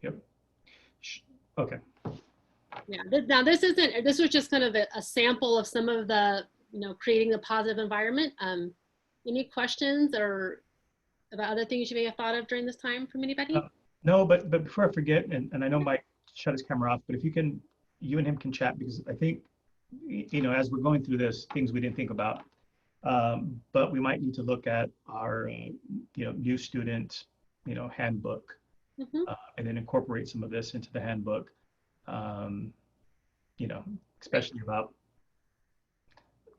Speaker 2: Yep. Okay.
Speaker 9: Yeah, now this was just kind of a sample of some of the, creating a positive environment. Any questions or about other things you may have thought of during this time from anybody?
Speaker 2: No, but before I forget, and I know Mike shut his camera off, but if you and him can chat, because I think, as we're going through this, things we didn't think about, but we might need to look at our, new student, handbook, and then incorporate some of this into the handbook. Especially about,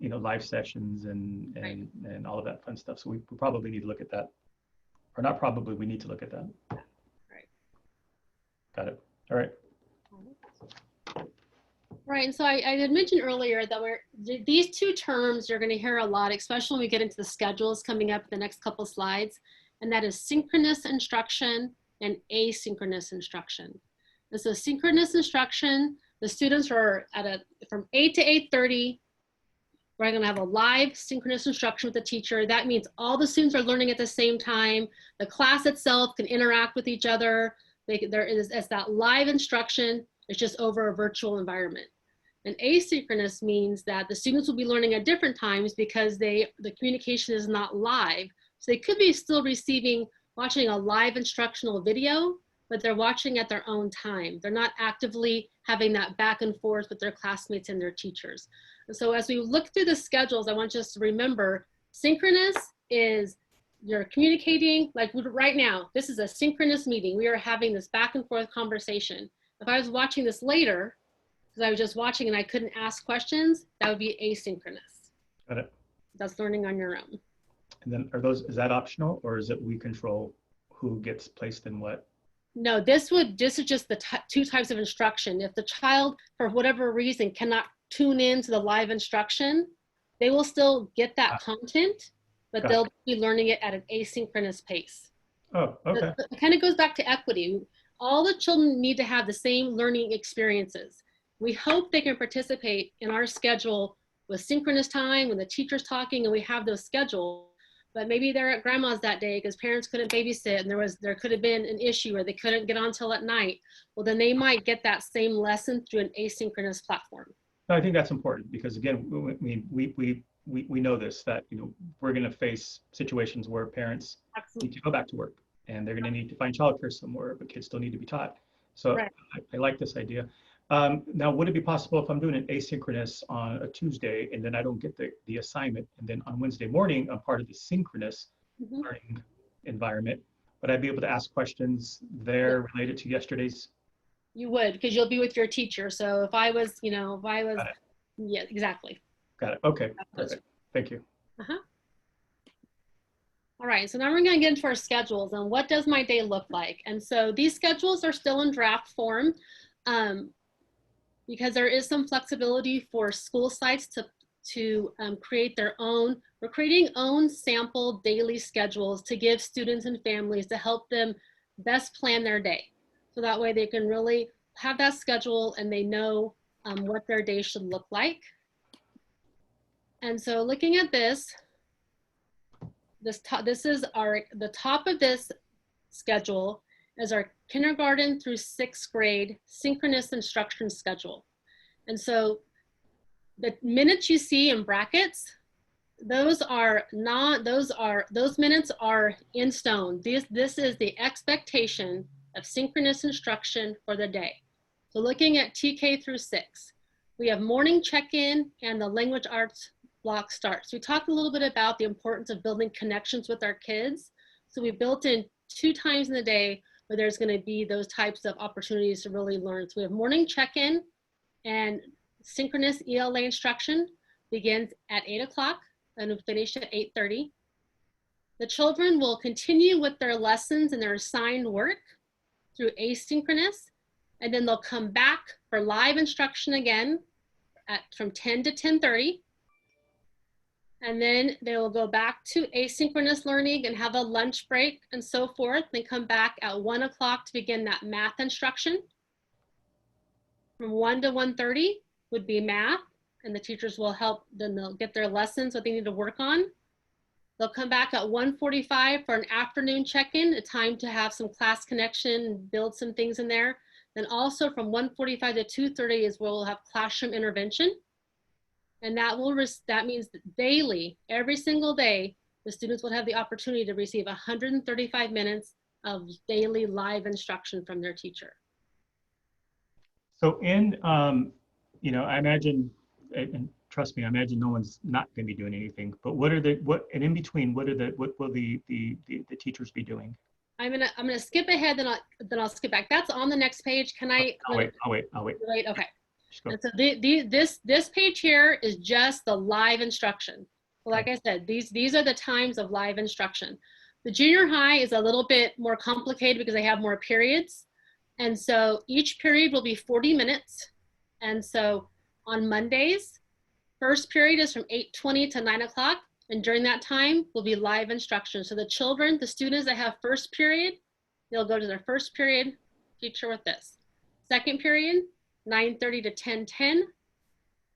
Speaker 2: live sessions and all of that fun stuff. So we probably need to look at that, or not probably, we need to look at that.
Speaker 9: Right.
Speaker 2: Got it. All right.
Speaker 9: Right, and so I had mentioned earlier that these two terms you're going to hear a lot, especially when we get into the schedules coming up in the next couple slides, and that is synchronous instruction and asynchronous instruction. And so synchronous instruction, the students are from 8 to 8:30. We're going to have a live synchronous instruction with the teacher. That means all the students are learning at the same time. The class itself can interact with each other. It's that live instruction. It's just over a virtual environment. And asynchronous means that the students will be learning at different times because the communication is not live. So they could be still watching a live instructional video, but they're watching at their own time. They're not actively having that back and forth with their classmates and their teachers. And so as we look through the schedules, I want you to remember synchronous is you're communicating, like right now, this is a synchronous meeting. We are having this back and forth conversation. If I was watching this later, because I was just watching and I couldn't ask questions, that would be asynchronous.
Speaker 2: Got it.
Speaker 9: That's learning on your own.
Speaker 2: And then is that optional, or is it we control who gets placed in what?
Speaker 9: No, this is just the two types of instruction. If the child, for whatever reason, cannot tune in to the live instruction, they will still get that content, but
Speaker 2: Got
Speaker 9: they'll be learning it at an asynchronous pace.
Speaker 2: Oh, okay.
Speaker 9: It kind of goes back to equity. All the children need to have the same learning experiences. We hope they can participate in our schedule with synchronous time when the teacher's talking and we have those scheduled. But maybe they're at grandma's that day because parents couldn't babysit and there could have been an issue or they couldn't get on till at night. Well, then they might get that same lesson through an asynchronous platform.
Speaker 2: No, I think that's important because again, we know this, that we're going to face situations where parents need to go back to work and they're going to need to find childcare somewhere, but kids still need to be taught. So
Speaker 9: right.
Speaker 2: I like this idea. Now, would it be possible if I'm doing an asynchronous on a Tuesday and then I don't get the assignment, and then on Wednesday morning I'm part of the synchronous learning environment, would I be able to ask questions there related to yesterday's?
Speaker 9: You would, because you'll be with your teacher. So if I was, yeah, exactly.
Speaker 2: Got it. Okay. Perfect. Thank you.
Speaker 9: All right, so now we're going to get into our schedules and what does my day look like? And so these schedules are still in draft form because there is some flexibility for school sites to create their own. We're creating own sample daily schedules to give students and families to help them best plan their day. So that way they can really have that schedule and they know what their day should look like. And so looking at this is the top of this schedule is our kindergarten through 6th grade synchronous instruction schedule. And so the minutes you see in brackets, those minutes are in stone. This is the expectation of synchronous instruction for the day. So looking at TK through 6, we have morning check-in and the language arts block starts. We talked a little bit about the importance of building connections with our kids. So we built in 2 times in the day where there's going to be those types of opportunities to really learn. So we have morning check-in and synchronous ELA instruction begins at 8 o'clock and will finish at 8:30. The children will continue with their lessons and their assigned work through asynchronous, and then they'll come back for live instruction again from 10 to 10:30. And then they will go back to asynchronous learning and have a lunch break and so forth, then come back at 1 o'clock to begin that math instruction. From 1 to 1:30 would be math, and the teachers will help, then they'll get their lessons, what they need to work on. They'll come back at 1:45 for an afternoon check-in, a time to have some class connection, build some things in there. Then also from 1:45 to 2:30 is where we'll have classroom intervention. And that means that daily, every single day, the students will have the opportunity to receive 135 minutes of daily live instruction from their teacher.
Speaker 2: So I imagine, and trust me, I imagine no one's not going to be doing anything, but and in between, what will the teachers be doing?
Speaker 9: I'm gonna skip ahead, then I'll skip back. That's on the next page. Can I?
Speaker 2: I'll wait.
Speaker 9: Wait, okay. And so this page here is just the live instruction. So like I said, these are the times of live instruction. The junior high is a little bit more complicated because they have more periods. And so each period will be 40 minutes. And so on Mondays, first period is from 8:20 to 9 o'clock. And during that time will be live instruction. So the students that have first period, they'll go to their first period teacher with this. Second period, 9:30 to 10:10.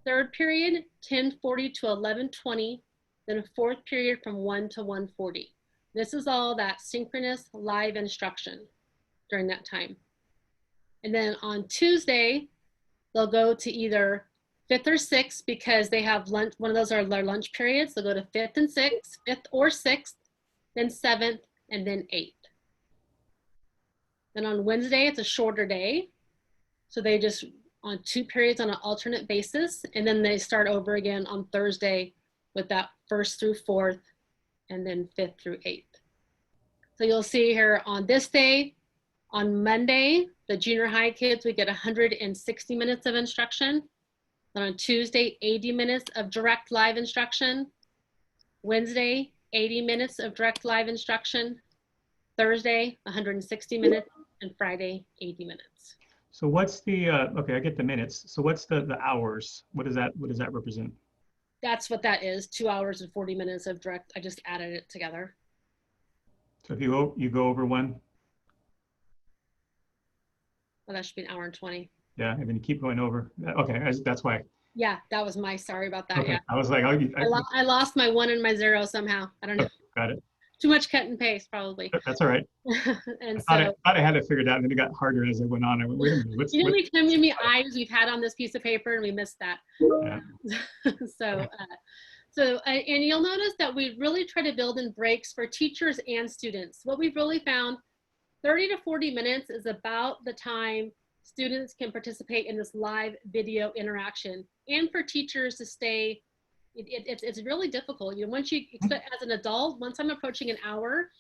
Speaker 9: Third period, 10:40 to 11:20. Then a fourth period from 1 to 1:40. This is all that synchronous live instruction during that time. And then on Tuesday, they'll go to either 5th or 6th because they have lunch. One of those are their lunch periods. They'll go to 5th and 6th, 5th or 6th, then 7th, and then 8th. Then on Wednesday, it's a shorter day. So they just on 2 periods on an alternate basis. And then they start over again on Thursday with that 1st through 4th and then 5th through 8th. So you'll see here on this day, on Monday, the junior high kids, we get 160 minutes of instruction. Then on Tuesday, 80 minutes of direct live instruction. Wednesday, 80 minutes of direct live instruction. Thursday, 160 minutes, and Friday, 80 minutes.
Speaker 2: So what's the, okay, I get the minutes. So what's the hours? What does that represent?
Speaker 9: That's what that is, 2 hours and 40 minutes of direct. I just added it together.
Speaker 2: So if you go over one,
Speaker 9: Well, that should be 1 hour and 20.
Speaker 2: yeah, and then you keep going over. Okay, that's why.
Speaker 9: Yeah, that was my, sorry about that.
Speaker 2: Okay,
Speaker 9: Yeah.
Speaker 2: I was like,
Speaker 9: I lost my 1 and my 0 somehow. I don't know.
Speaker 2: got it.
Speaker 9: Too much cut and paste, probably.
Speaker 2: That's all right.
Speaker 9: And
Speaker 2: I
Speaker 9: so
Speaker 2: thought I had it figured out, and then it got harder as I went on. I went, wait a minute,
Speaker 9: you know how many eyes we've had on this piece of paper, and we missed that.
Speaker 2: Yeah.
Speaker 9: And you'll notice that we really try to build in breaks for teachers and students. What we've really found, 30 to 40 minutes is about the time students can participate in this live video interaction, and for teachers to stay. It's really difficult. You know, once you expect as an adult, once I'm approaching an hour,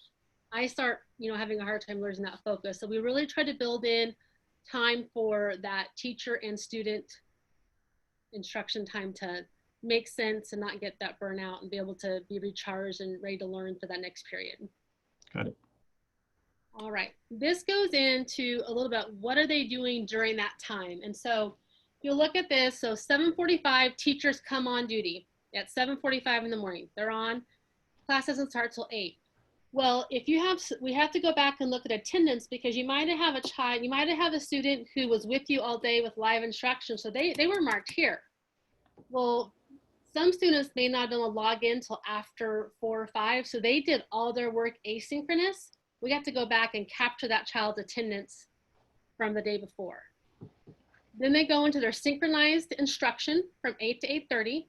Speaker 9: I start, having a hard time losing that focus. So we really try to build in time for that teacher and student instruction time to make sense and not get that burnout and be able to be recharged and ready to learn for that next period.
Speaker 2: Got it.
Speaker 9: All right. This goes into a little bit, what are they doing during that time? And so you'll look at this. So 7:45, teachers come on duty at 7:45 in the morning. They're on. Class doesn't start till 8. Well, we have to go back and look at attendance, because you might have a student who was with you all day with live instruction. So they were marked here. Well, some students may not have been able to log in till after 4 or 5. So they did all their work asynchronous. We have to go back and capture that child's attendance from the day before. Then they go into their synchronized instruction from 8 to 8:30.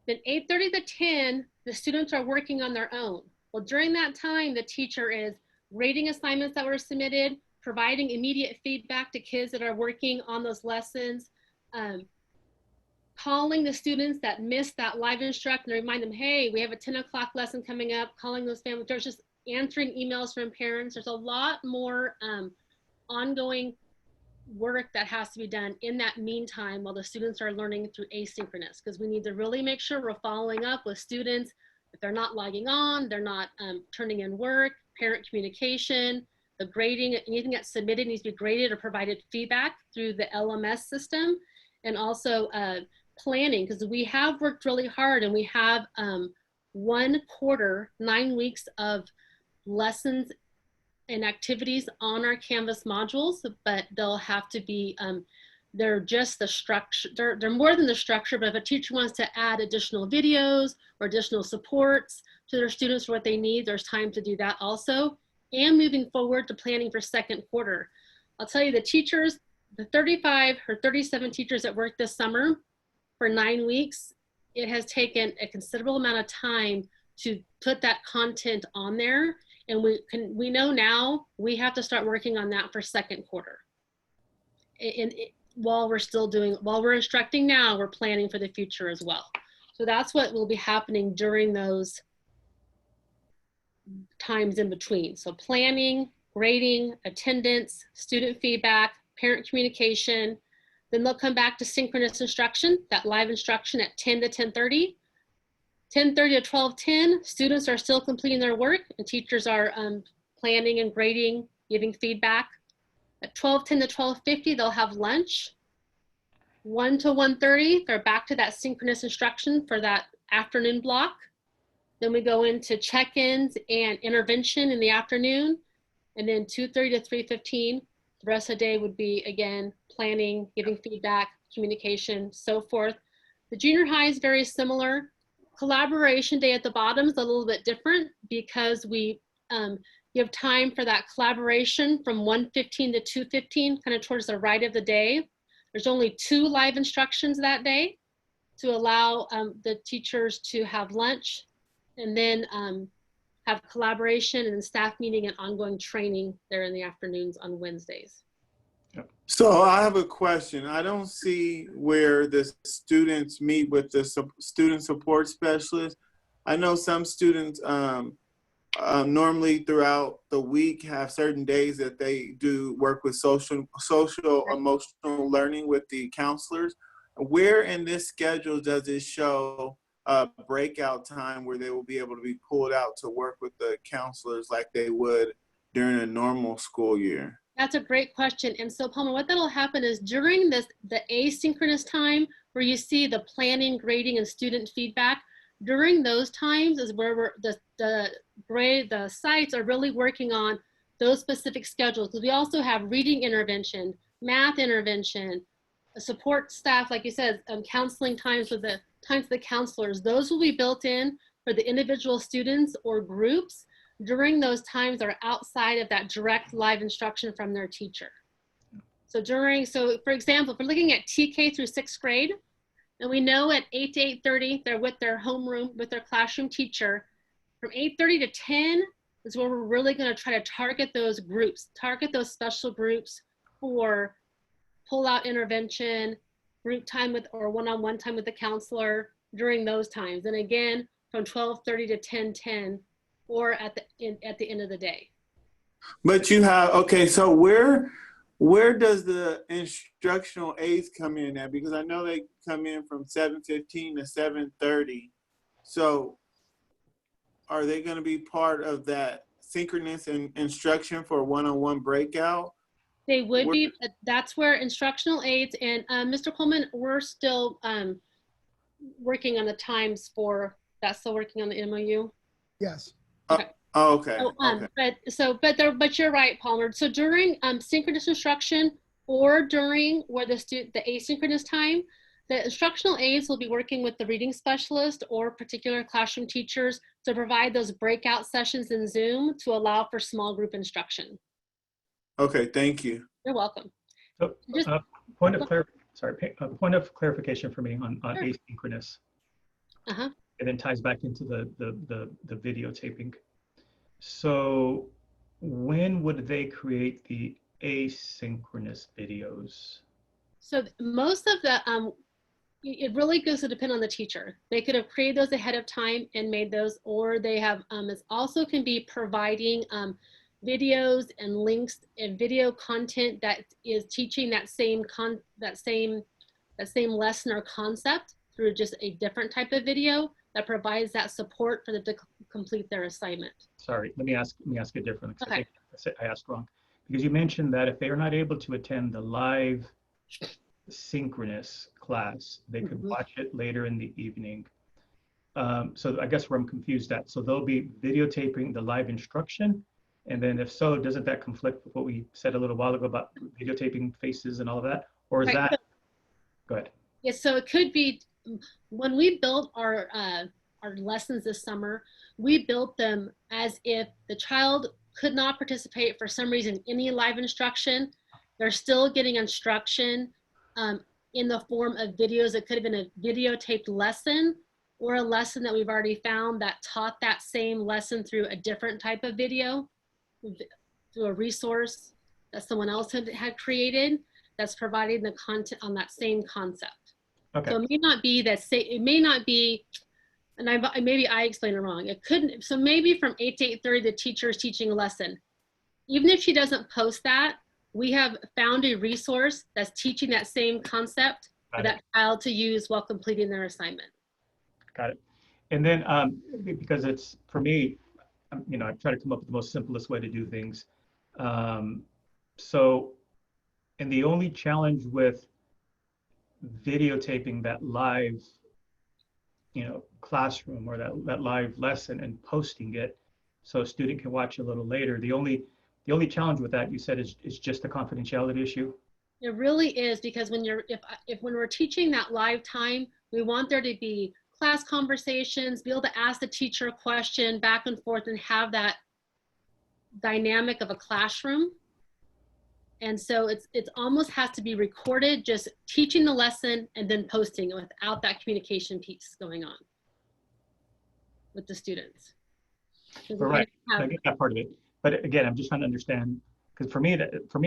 Speaker 9: Then 8:30 to 10, the students are working on their own. Well, during that time, the teacher is grading assignments that were submitted, providing immediate feedback to kids that are working on those lessons, calling the students that missed that live instruction to remind them, hey, we have a 10 o'clock lesson coming up, calling those families. There's just answering emails from parents. There's a lot more ongoing work that has to be done in that meantime while the students are learning through asynchronous, because we need to really make sure we're following up with students. If they're not logging on, they're not turning in work, parent communication, the grading, anything that's submitted needs to be graded or provided feedback through the LMS system, and also planning, because we have worked really hard and we have 1 quarter, 9 weeks of lessons and activities on our Canvas modules, but they'll have to be, they're just the structure, they're more than the structure, but if a teacher wants to add additional videos or additional supports to their students for what they need, there's time to do that also. And moving forward to planning for 2nd quarter. I'll tell you, the teachers, the 35 or 37 teachers that worked this summer for 9 weeks, it has taken a considerable amount of time to put that content on there. And we know now we have to start working on that for 2nd quarter. While we're instructing now, we're planning for the future as well. So that's what will be happening during those times in between. So planning, grading, attendance, student feedback, parent communication. Then they'll come back to synchronous instruction, that live instruction at 10 to 10:30. 10:30 to 12:10, students are still completing their work and teachers are planning and grading, giving feedback. At 12:10 to 12:50, they'll have lunch. 1 to 1:30, they're back to that synchronous instruction for that afternoon block. Then we go into check-ins and intervention in the afternoon. And then 2:30 to 3:15, the rest of the day would be, again, planning, giving feedback, communication, so forth. The junior high is very similar. Collaboration day at the bottom is a little bit different because we give time for that collaboration from 1:15 to 2:15, kind of towards the right of the day. There's only 2 live instructions that day to allow the teachers to have lunch. And then have collaboration and staff meeting and ongoing training there in the afternoons on Wednesdays.
Speaker 5: So I have a question. I don't see where the students meet with the student support specialist. I know some students normally throughout the week have certain days that they do work with social emotional learning with the counselors. Where in this schedule does it show a breakout time where they will be able to be pulled out to work with the counselors like they would during a normal school year?
Speaker 9: That's a great question. And so, Palmer, what that'll happen is during the asynchronous time where you see the planning, grading, and student feedback, during those times is where the sites are really working on those specific schedules. Because we also have reading intervention, math intervention, support staff, like you said, counseling times with the counselors. Those will be built in for the individual students or groups during those times that are outside of that direct live instruction from their teacher. So for example, if we're looking at TK through 6th grade, and we know at 8 to 8:30, they're with their homeroom, with their classroom teacher. From 8:30 to 10 is where we're really gonna try to target those groups, target those special groups for pull-out intervention, group time with, or one-on-one time with the counselor during those times. And again, from 12:30 to 10:10, or at the end of the day.
Speaker 5: But you have, okay, so where does the instructional aids come in at? Because I know they come in from 7:15 to 7:30. So are they going to be part of that synchronous instruction for one-on-one breakout?
Speaker 9: They would be. That's where instructional aids and Mr. Coleman, we're still working on the times for that. Still working on the MOU.
Speaker 1: Yes.
Speaker 9: Okay.
Speaker 5: Okay.
Speaker 9: So, okay. But you're right, Palmer. So during synchronous instruction or during the asynchronous time, the instructional aides will be working with the reading specialist or particular classroom teachers to provide those breakout sessions in Zoom to allow for small group instruction.
Speaker 5: Okay, thank you.
Speaker 9: You're welcome.
Speaker 2: So, point of clarification for me on
Speaker 9: Sure.
Speaker 2: asynchronous.
Speaker 9: Uh-huh.
Speaker 2: It then ties back into the videotaping. So when would they create the asynchronous videos?
Speaker 9: So most of the, it really goes to depend on the teacher. They could have created those ahead of time and made those, or they have, it also can be providing videos and links and video content that is teaching that same lesson or concept through just a different type of video that provides that support for them to complete their assignment.
Speaker 2: Sorry, let me ask it differently.
Speaker 9: Okay.
Speaker 2: I think I asked wrong. Because you mentioned that if they are not able to attend the live synchronous class, they could watch it later in the evening. So I guess where I'm confused at, so they'll be videotaping the live instruction, and then if so, doesn't that conflict with what we said a little while ago about videotaping faces and all of that? Or is
Speaker 9: Right.
Speaker 2: that, go ahead.
Speaker 9: Yes, so it could be, when we built our lessons this summer, we built them as if the child could not participate for some reason in any live instruction. They're still getting instruction in the form of videos. It could have been a videotaped lesson or a lesson that we've already found that taught that same lesson through a different type of video, through a resource that someone else had created that's providing the content on that same concept.
Speaker 2: Okay.
Speaker 9: So it may not be that, it may not be, and maybe I explained it wrong. It couldn't, so maybe from 8 to 8:30, the teacher is teaching a lesson. Even if she doesn't post that, we have found a resource that's teaching that same concept for that child to use while completing their assignment.
Speaker 2: Got it. And then because it's, for me, I try to come up with the most simplest way to do things. And the only challenge with videotaping that live, classroom or that live lesson and posting it so a student can watch a little later, the only challenge with that, you said, is just the confidentiality issue?
Speaker 9: It really is, because when we're teaching that live time, we want there to be class conversations, be able to ask the teacher a question back and forth and have that dynamic of a classroom. And so it almost has to be recorded, just teaching the lesson and then posting it without that communication piece going on with the students. 'Cause
Speaker 2: All
Speaker 9: we
Speaker 2: right.
Speaker 9: have-
Speaker 2: I get that part of it. But again, I'm just trying to understand, because for me,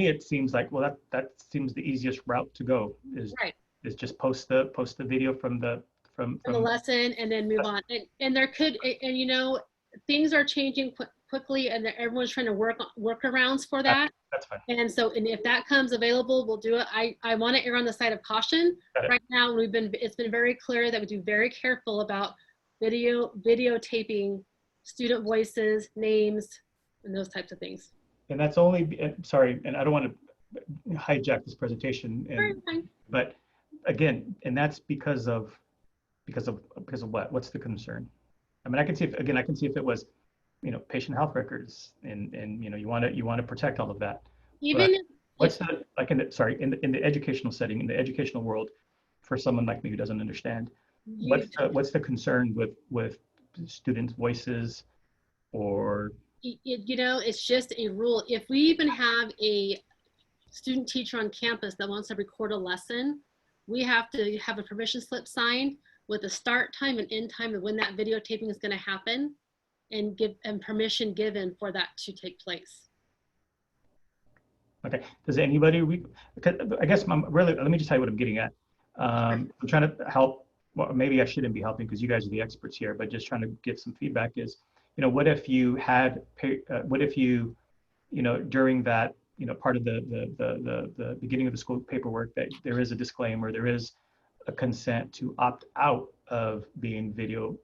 Speaker 2: it seems like, well, that seems the easiest route to go
Speaker 9: Right.
Speaker 2: is just post the video from the
Speaker 9: from the lesson and then move on. And there could, and you know, things are changing quickly and everyone's trying to work workarounds for that.
Speaker 2: That's fine.
Speaker 9: And so, and if that comes available, we'll do it. I want to err on the side of caution. Right now, it's been very clear that we do very careful about videotaping student voices, names, and those types of things.
Speaker 2: And that's only, sorry, and I don't want to hijack this presentation, but again, and that's because of what? What's the concern? I mean, I can see if it was, you know, patient health records and you know, you want to protect all of that.
Speaker 9: Even if,
Speaker 2: what's the, like in the educational setting, in the educational world, for someone like me who doesn't understand, what's the concern with students' voices or?
Speaker 9: You know, it's just a rule. If we even have a student teacher on campus that wants to record a lesson, we have to have a permission slip signed with a start time and end time of when that videotaping is going to happen, and permission given for that to take place.
Speaker 2: Okay. Does anybody? I guess really. Let me just tell you what I'm getting at. I'm trying to help. Well, maybe I shouldn't be helping because you guys are the experts here, but just trying to give some feedback is, you know, what if you had, what if you, you know, during that, you know, part of the beginning of the school paperwork that there is a disclaimer, there is a consent to opt out of being video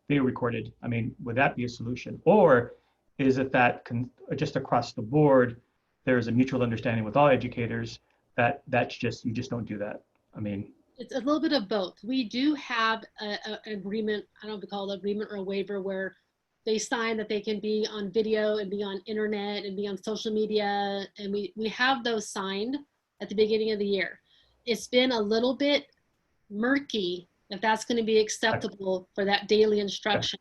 Speaker 2: recorded. I mean, would that be a solution? Or is it that just across the board, there's a mutual understanding with all educators that you just don't do that? I mean,
Speaker 9: it's a little bit of both. We do have an agreement, I don't know if we call it agreement or a waiver, where they sign that they can be on video and be on internet and be on social media. And we have those signed at the beginning of the year. It's been a little bit murky if that's going to be acceptable for that daily instruction.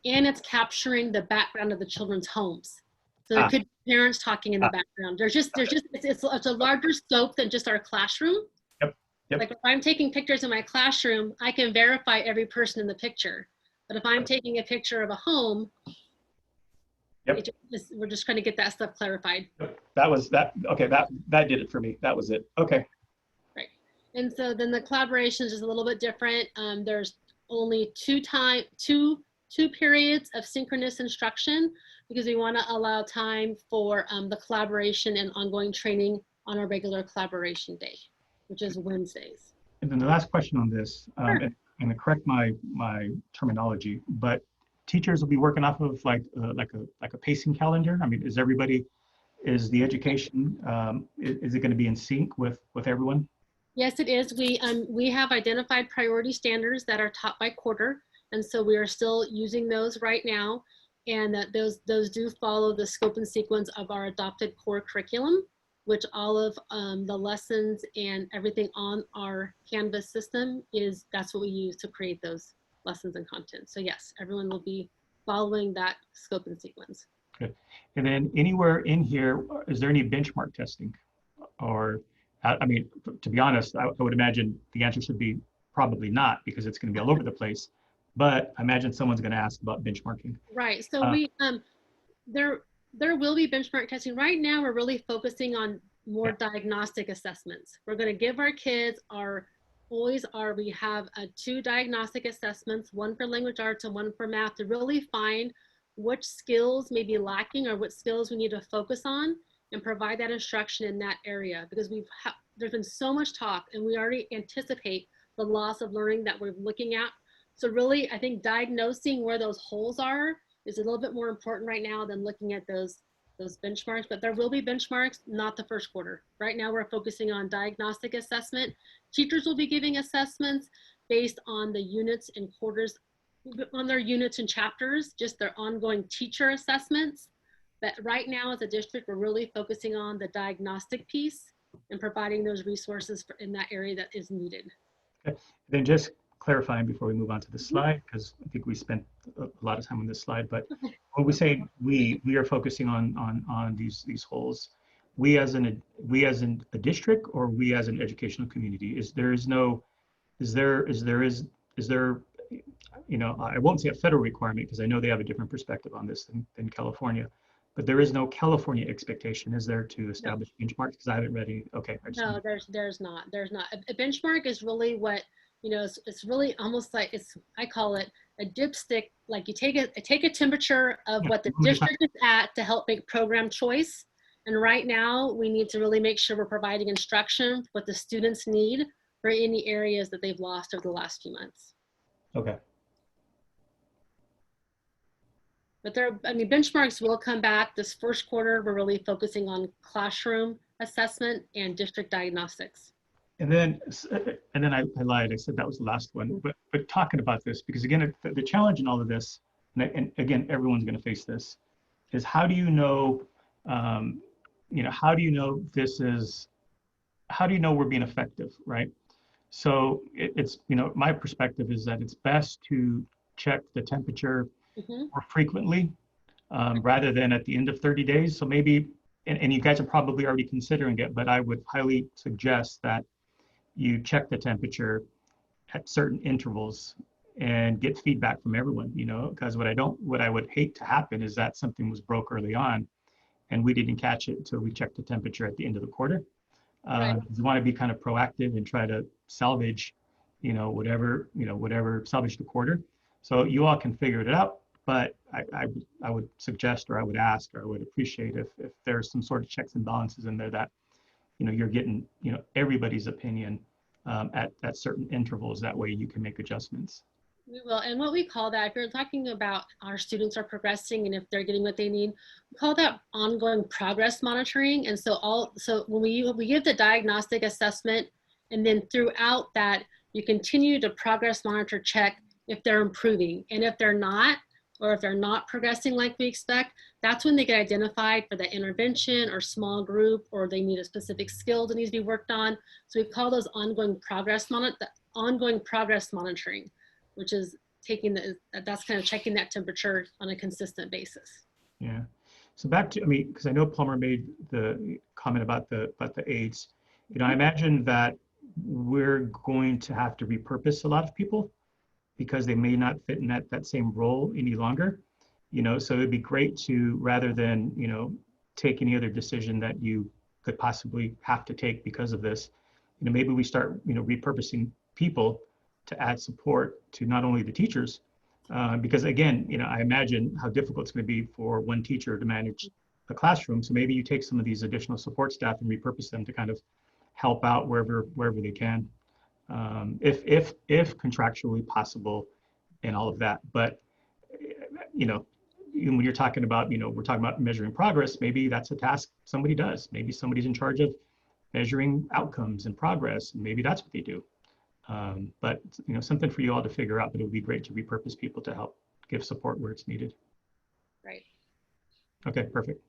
Speaker 9: And it's capturing the background of the children's homes. So there could be parents talking in the background. It's a larger scope than just our classroom.
Speaker 2: Yep.
Speaker 9: Like if I'm taking pictures in my classroom, I can verify every person in the picture. But if I'm taking a picture of a home, we're just trying to get that stuff clarified.
Speaker 2: That was that. Okay, that did it for me. That was it. Okay.
Speaker 9: Right. And so then the collaboration is just a little bit different. There's only two periods of synchronous instruction because we want to allow time for the collaboration and ongoing training on our regular collaboration day, which is Wednesdays.
Speaker 2: And then the last question on this,
Speaker 9: Sure.
Speaker 2: and to correct my terminology, but teachers will be working off of like a pacing calendar. I mean, is the education, is it going to be in sync with everyone?
Speaker 9: Yes, it is. We have identified priority standards that are taught by quarter. And so we are still using those right now. And that those do follow the scope and sequence of our adopted core curriculum, which all of the lessons and everything on our Canvas system that's what we use to create those lessons and content. So yes, everyone will be following that scope and sequence.
Speaker 2: Good. And then anywhere in here, is there any benchmark testing? Or, I mean, to be honest, I would imagine the answer should be probably not because it's going to be all over the place. But I imagine someone's going to ask about benchmarking.
Speaker 9: Right. So there will be benchmark testing. Right now, we're really focusing on more diagnostic assessments. We're going to give our kids we have 2 diagnostic assessments, one for language arts and one for math, to really find which skills may be lacking or what skills we need to focus on and provide that instruction in that area. Because there's been so much talk and we already anticipate the loss of learning that we're looking at. So really, I think diagnosing where those holes are is a little bit more important right now than looking at those benchmarks, but there will be benchmarks, not the first quarter. Right now, we're focusing on diagnostic assessment. Teachers will be giving assessments based on the units and quarters, on their units and chapters, just their ongoing teacher assessments. But right now, as a district, we're really focusing on the diagnostic piece and providing those resources in that area that is needed.
Speaker 2: Okay. Then just clarifying before we move on to the slide, because I think we spent a lot of time on this slide, but when we say we are focusing on these holes, we as a district or we as an educational community, is there I won't say a federal requirement because I know they have a different perspective on this than California, but there is no California expectation, is there, to establish benchmarks? Because I haven't read any. Okay.
Speaker 9: No, there's not. A benchmark is really what, it's really almost like I call it a dipstick. Like you take a temperature of what the district is at to help make program choice. And right now we need to really make sure we're providing instruction, what the students need for any areas that they've lost over the last few months.
Speaker 2: Okay.
Speaker 9: But benchmarks will come back this first quarter. We're really focusing on classroom assessment and district diagnostics.
Speaker 2: And then I lied. I said that was the last one. But talking about this, because again, the challenge in all of this, and again, everyone's going to face this, is how do you know, how do you know we're being effective, right? So it's, my perspective is that it's best to check the temperature more frequently rather than at the end of 30 days. So maybe, and you guys are probably already considering it, but I would highly suggest that you check the temperature at certain intervals and get feedback from everyone, because what I would hate to happen is that something was broke early on and we didn't catch it until we checked the temperature at the end of the quarter.
Speaker 9: Right.
Speaker 2: You want to be kind of proactive and try to salvage, whatever salvage the quarter. So you all can figure it out, but I would suggest, or I would ask, or I would appreciate if there's some sort of checks and balances in there that, you're getting, everybody's opinion at certain intervals. That way you can make adjustments.
Speaker 9: We will. And what we call that, if you're talking about our students are progressing and if they're getting what they need, we call that ongoing progress monitoring. And so when we give the diagnostic assessment, and then throughout that, you continue to progress monitor, check if they're improving. And if they're not, or if they're not progressing like we expect, that's when they get identified for the intervention or small group, or they need a specific skill that needs to be worked on. So we call those ongoing progress monitoring, which is that's kind of checking that temperature on a consistent basis.
Speaker 2: Yeah. So back to, because I know Plummer made the comment about the aids. I imagine that we're going to have to repurpose a lot of people because they may not fit in that same role any longer. So it'd be great to, rather than, take any other decision that you could possibly have to take because of this, maybe we start, repurposing people to add support to not only the teachers, because again, I imagine how difficult it's going to be for one teacher to manage the classroom. So maybe you take some of these additional support staff and repurpose them to kind of help out wherever they can, if contractually possible, and all of that. But when you're talking about, we're talking about measuring progress, maybe that's a task somebody does. Maybe somebody's in charge of measuring outcomes and progress, and maybe that's what they do. But something for you all to figure out, but it would be great to repurpose people to help give support where it's needed.
Speaker 9: Right.
Speaker 2: Okay, perfect.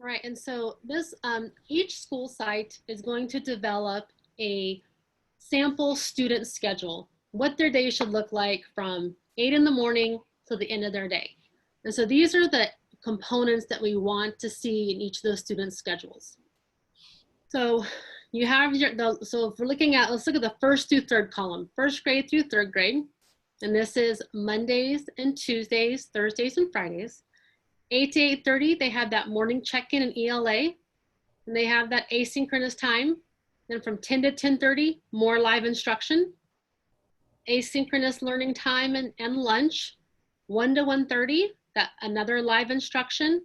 Speaker 9: Right, and so this, each school site is going to develop a sample student schedule, what their day should look like from 8 in the morning to the end of their day. And so these are the components that we want to see in each of those student schedules. So you have so if we're looking at, let's look at the first through third column, first grade through third grade. And this is Mondays and Tuesdays, Thursdays and Fridays. 8 to 8:30, they have that morning check-in and ELA, and they have that asynchronous time. Then from 10 to 10:30, more live instruction, asynchronous learning time and lunch. 1 to 1:30, that another live instruction,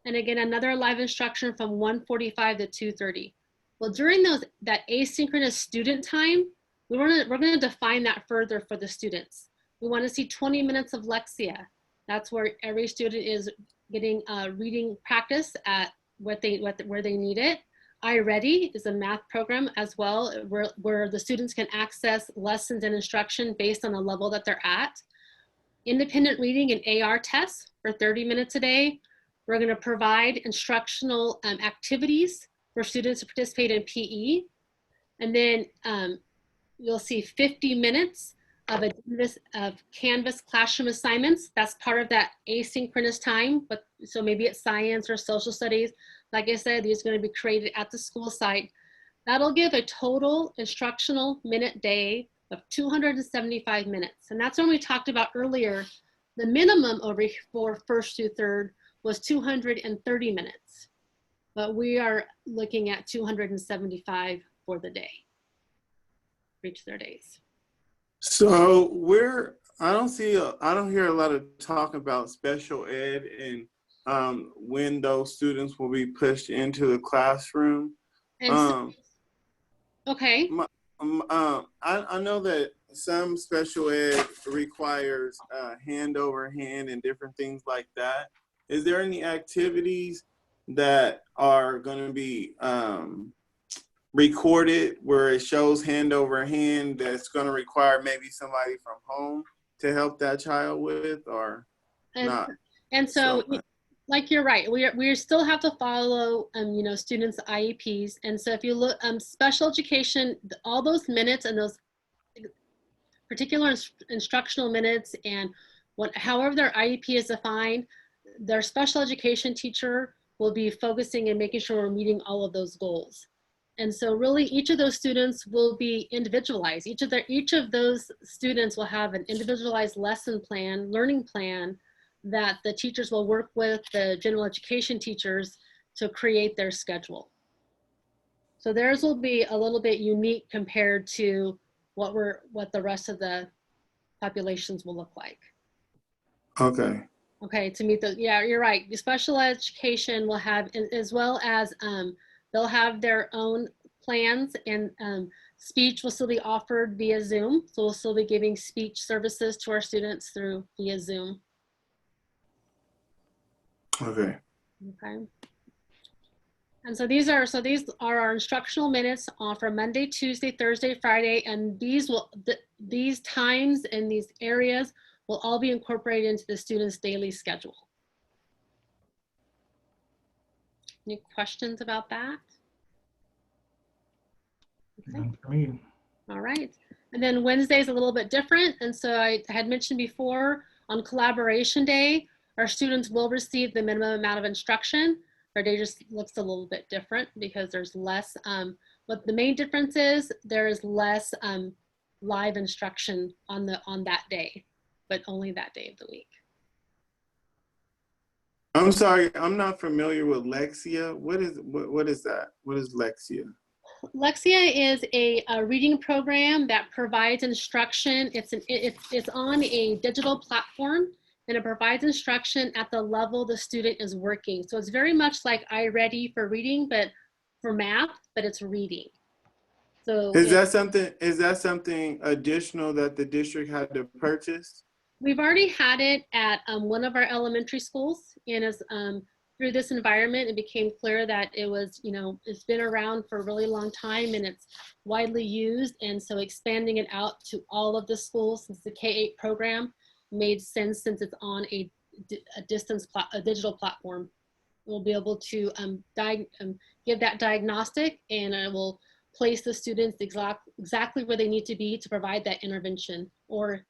Speaker 9: and again another live instruction from 1:45 to 2:30. Well, during that asynchronous student time, we're going to define that further for the students. We want to see 20 minutes of Lexia. That's where every student is getting reading practice at where they need it. iReady is a math program as well, where the students can access lessons and instruction based on the level that they're at. Independent reading and AR tests for 30 minutes a day. We're going to provide instructional activities for students to participate in PE. And then you'll see 50 minutes of Canvas classroom assignments. That's part of that asynchronous time, but so maybe it's science or social studies. Like I said, these are going to be created at the school site. That'll give a total instructional minute day of 275 minutes. And that's when we talked about earlier, the minimum over for first through third was 230 minutes. But we are looking at 275 for the day, for each of their days.
Speaker 5: So I don't hear a lot of talk about special ed and when those students will be pushed into the classroom.
Speaker 9: And okay.
Speaker 5: I know that some special ed requires hand over hand and different things like that. Is there any activities that are going to be recorded where it shows hand over hand that's going to require maybe somebody from home to help that child with, or not?
Speaker 9: And so like you're right, we still have to follow you know, students' IEPs. And so if you look special education, all those minutes and those particular instructional minutes and however their IEP is defined, their special education teacher will be focusing and making sure we're meeting all of those goals. And so really each of those students will be individualized. Each of those students will have an individualized lesson plan, learning plan, that the teachers will work with the general education teachers to create their schedule. So theirs will be a little bit unique compared to what the rest of the populations will look like.
Speaker 5: Okay.
Speaker 9: Okay, to meet yeah, you're right. The special education will have, as well as they'll have their own plans, and speech will still be offered via Zoom. So we'll still be giving speech services to our students via Zoom.
Speaker 5: Okay.
Speaker 9: Okay. And so these are our instructional minutes for Monday, Tuesday, Thursday, Friday, and these times and these areas will all be incorporated into the student's daily schedule. Any questions about that? Okay.
Speaker 2: None for me.
Speaker 9: All right. And then Wednesday is a little bit different. And so I had mentioned before, on Collaboration Day, our students will receive the minimum amount of instruction. Our day just looks a little bit different because there's less, what the main difference is, there is less live instruction on that day, but only that day of the week.
Speaker 5: I'm sorry, I'm not familiar with Lexia. What is that? What is Lexia?
Speaker 9: Lexia is a reading program that provides instruction. It's on a digital platform, and it provides instruction at the level the student is working. So it's very much like iReady for reading, but for math, but it's reading. So
Speaker 5: is that something additional that the district had to purchase?
Speaker 9: We've already had it at one of our elementary schools, and as through this environment, it became clear that it was, you know, it's been around for a really long time and it's widely used. And so expanding it out to all of the schools since the K-8 program made sense, since it's on a digital platform. We'll be able to give that diagnostic, and it will place the students exactly where they need to be to provide that intervention, or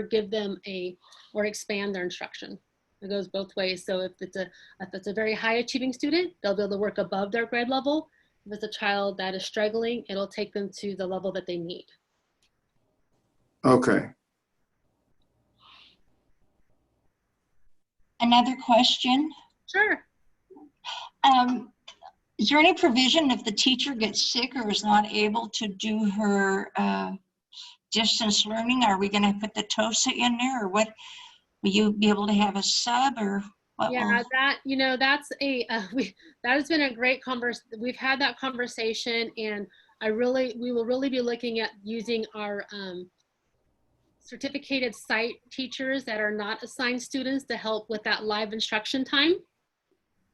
Speaker 9: give them or expand their instruction. It goes both ways. So if it's a very high achieving student, they'll be able to work above their grade level. If it's a child that is struggling, it'll take them to the level that they need.
Speaker 5: Okay.
Speaker 3: Another question.
Speaker 9: Sure.
Speaker 3: Is there any provision if the teacher gets sick or is not able to do her distance learning? Are we going to put the TOSA in there, or what? Will you be able to have a sub, or what?
Speaker 9: Yeah, that's that has been a great conversation. We've had that conversation, and we will really be looking at using our certificated site teachers that are not assigned students to help with that live instruction time,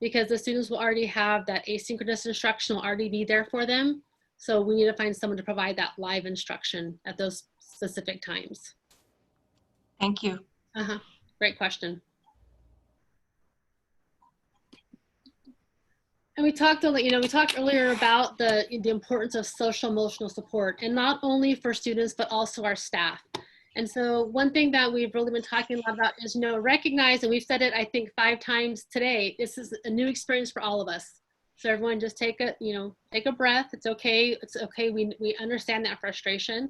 Speaker 9: because the students will already have that asynchronous instruction will already be there for them. So we need to find someone to provide that live instruction at those specific times.
Speaker 3: Thank you.
Speaker 9: Great question. And we talked earlier about the importance of social emotional support, and not only for students, but also our staff. And so one thing that we've really been talking a lot about is, recognize, and we've said it, I think 5 times today, this is a new experience for all of us. So everyone just take a breath. It's okay. It's okay. We understand that frustration.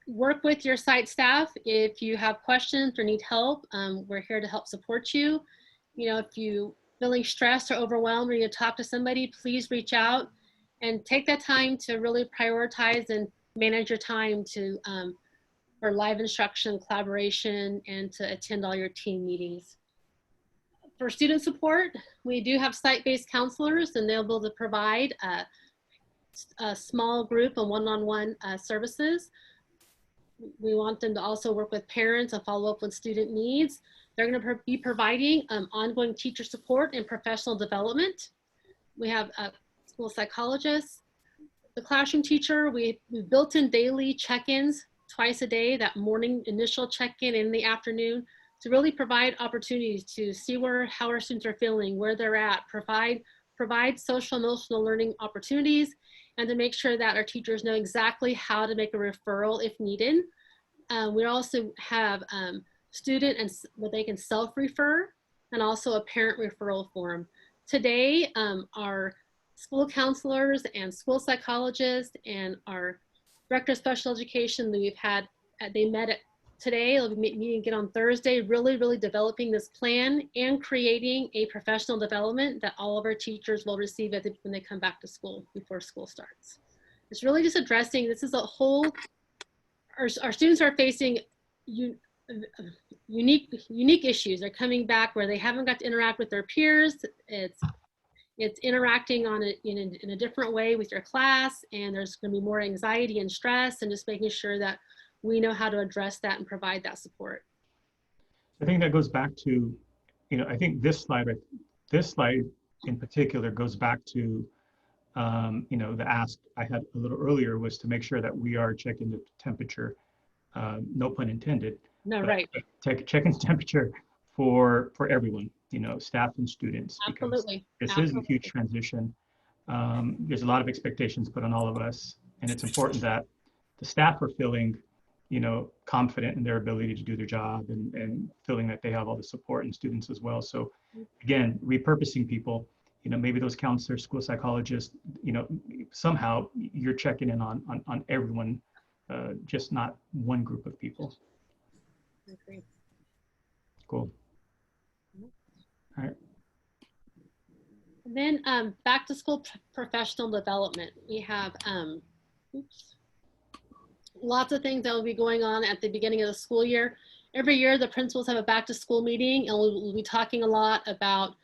Speaker 9: Work with your site staff if you have questions or need help. We're here to help support you. You know, if you feeling stressed or overwhelmed or you talk to somebody, please reach out and take that time to really prioritize and manage your time to for live instruction, collaboration, and to attend all your team meetings. For student support, we do have site-based counselors, and they'll be able to provide a small group and one-on-one services. We want them to also work with parents and follow up with student needs. They're going to be providing ongoing teacher support and professional development. We have school psychologists. The classroom teacher, we built in daily check-ins twice a day, that morning initial check-in in the afternoon, to really provide opportunities to see how our students are feeling, where they're at, provide social emotional learning opportunities, and to make sure that our teachers know exactly how to make a referral if needed. We also have student and where they can self-refer, and also a parent referral form. Today, our school counselors and school psychologists and our director of special education that we've had, they met today, they'll be meeting again on Thursday, really developing this plan and creating a professional development that all of our teachers will receive when they come back to school before school starts. It's really just addressing, this is a whole, our students are facing unique issues. They're coming back where they haven't got to interact with their peers. It's interacting in a different way with your class, and there's going to be more anxiety and stress, and just making sure that we know how to address that and provide that support.
Speaker 2: I think that goes back to, I think this slide in particular goes back to, the ask I had a little earlier was to make sure that we are checking the temperature, no pun intended.
Speaker 9: No, right.
Speaker 2: Checking the temperature for everyone, staff and students.
Speaker 9: Absolutely.
Speaker 2: This is a huge transition. There's a lot of expectations put on all of us, and it's important that the staff are feeling, confident in their ability to do their job and feeling that they have all the support, and students as well. So again, repurposing people, maybe those counselors, school psychologists, somehow you're checking in on everyone, just not one group of people.
Speaker 9: I agree.
Speaker 2: Cool. All right.
Speaker 9: And then back to school professional development. We have lots of things that will be going on at the beginning of the school year. Every year, the principals have a back to school meeting, and we'll be talking a lot about,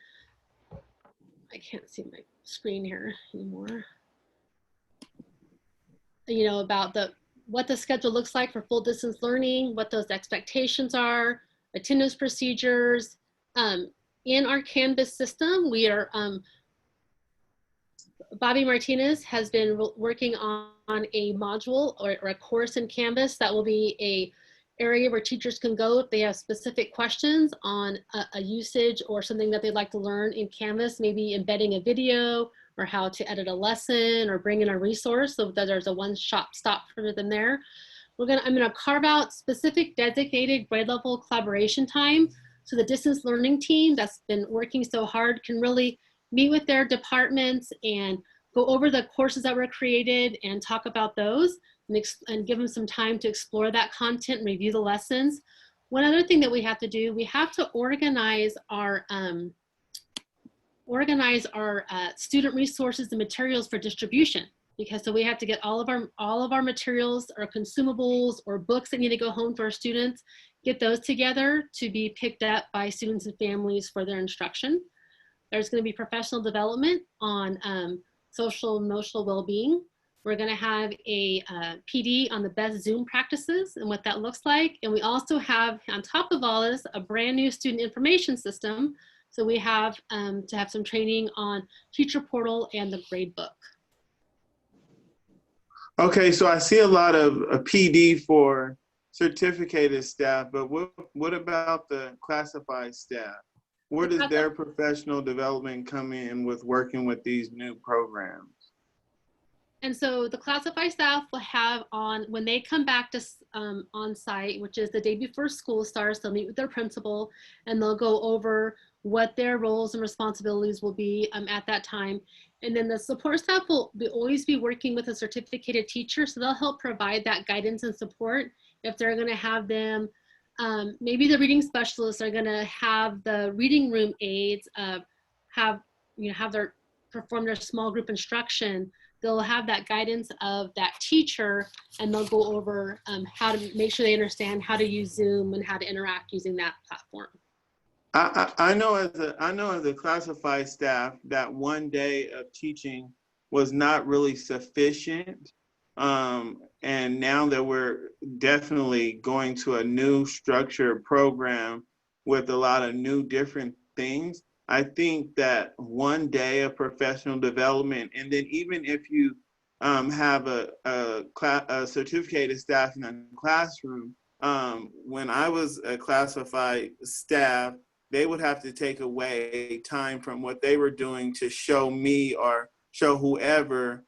Speaker 9: I can't see my screen here anymore, about what the schedule looks like for full distance learning, what those expectations are, attendance procedures. In our Canvas system, we are, Bobby Martinez has been working on a module or a course in Canvas that will be a area where teachers can go if they have specific questions on a usage or something that they'd like to learn in Canvas, maybe embedding a video or how to edit a lesson or bring in a resource so that there's a one-stop for them there. I'm gonna carve out specific designated grade level collaboration time so the distance learning team that's been working so hard can really meet with their departments and go over the courses that were created and talk about those and give them some time to explore that content and review the lessons. One other thing that we have to do, we have to organize our student resources and materials for distribution, because so we have to get all of our materials or consumables or books that need to go home to our students, get those together to be picked up by students and families for their instruction. There's going to be professional development on social and emotional well-being. We're going to have a PD on the best Zoom practices and what that looks like. And we also have, on top of all this, a brand new student information system. So we have to have some training on teacher portal and the grade book.
Speaker 5: Okay, so I see a lot of a PD for certificated staff, but what about the classified staff? Where does their professional development come in with working with these new programs?
Speaker 9: And so the classified staff will have when they come back to on site, which is the day before school starts, they'll meet with their principal and they'll go over what their roles and responsibilities will be at that time. And then the support staff will always be working with a certificated teacher. So they'll help provide that guidance and support if they're going to have them. Maybe the reading specialists are going to have the reading room aides have their perform their small group instruction. They'll have that guidance of that teacher, and they'll go over how to make sure they understand how to use Zoom and how to interact using that platform.
Speaker 5: I know as a classified staff that one day of teaching was not really sufficient. And now that we're definitely going to a new structured program with a lot of new different things, I think that one day of professional development, and then even if you have a certificated staff in a classroom, when I was a classified staff, they would have to take away time from what they were doing to show me or show whoever,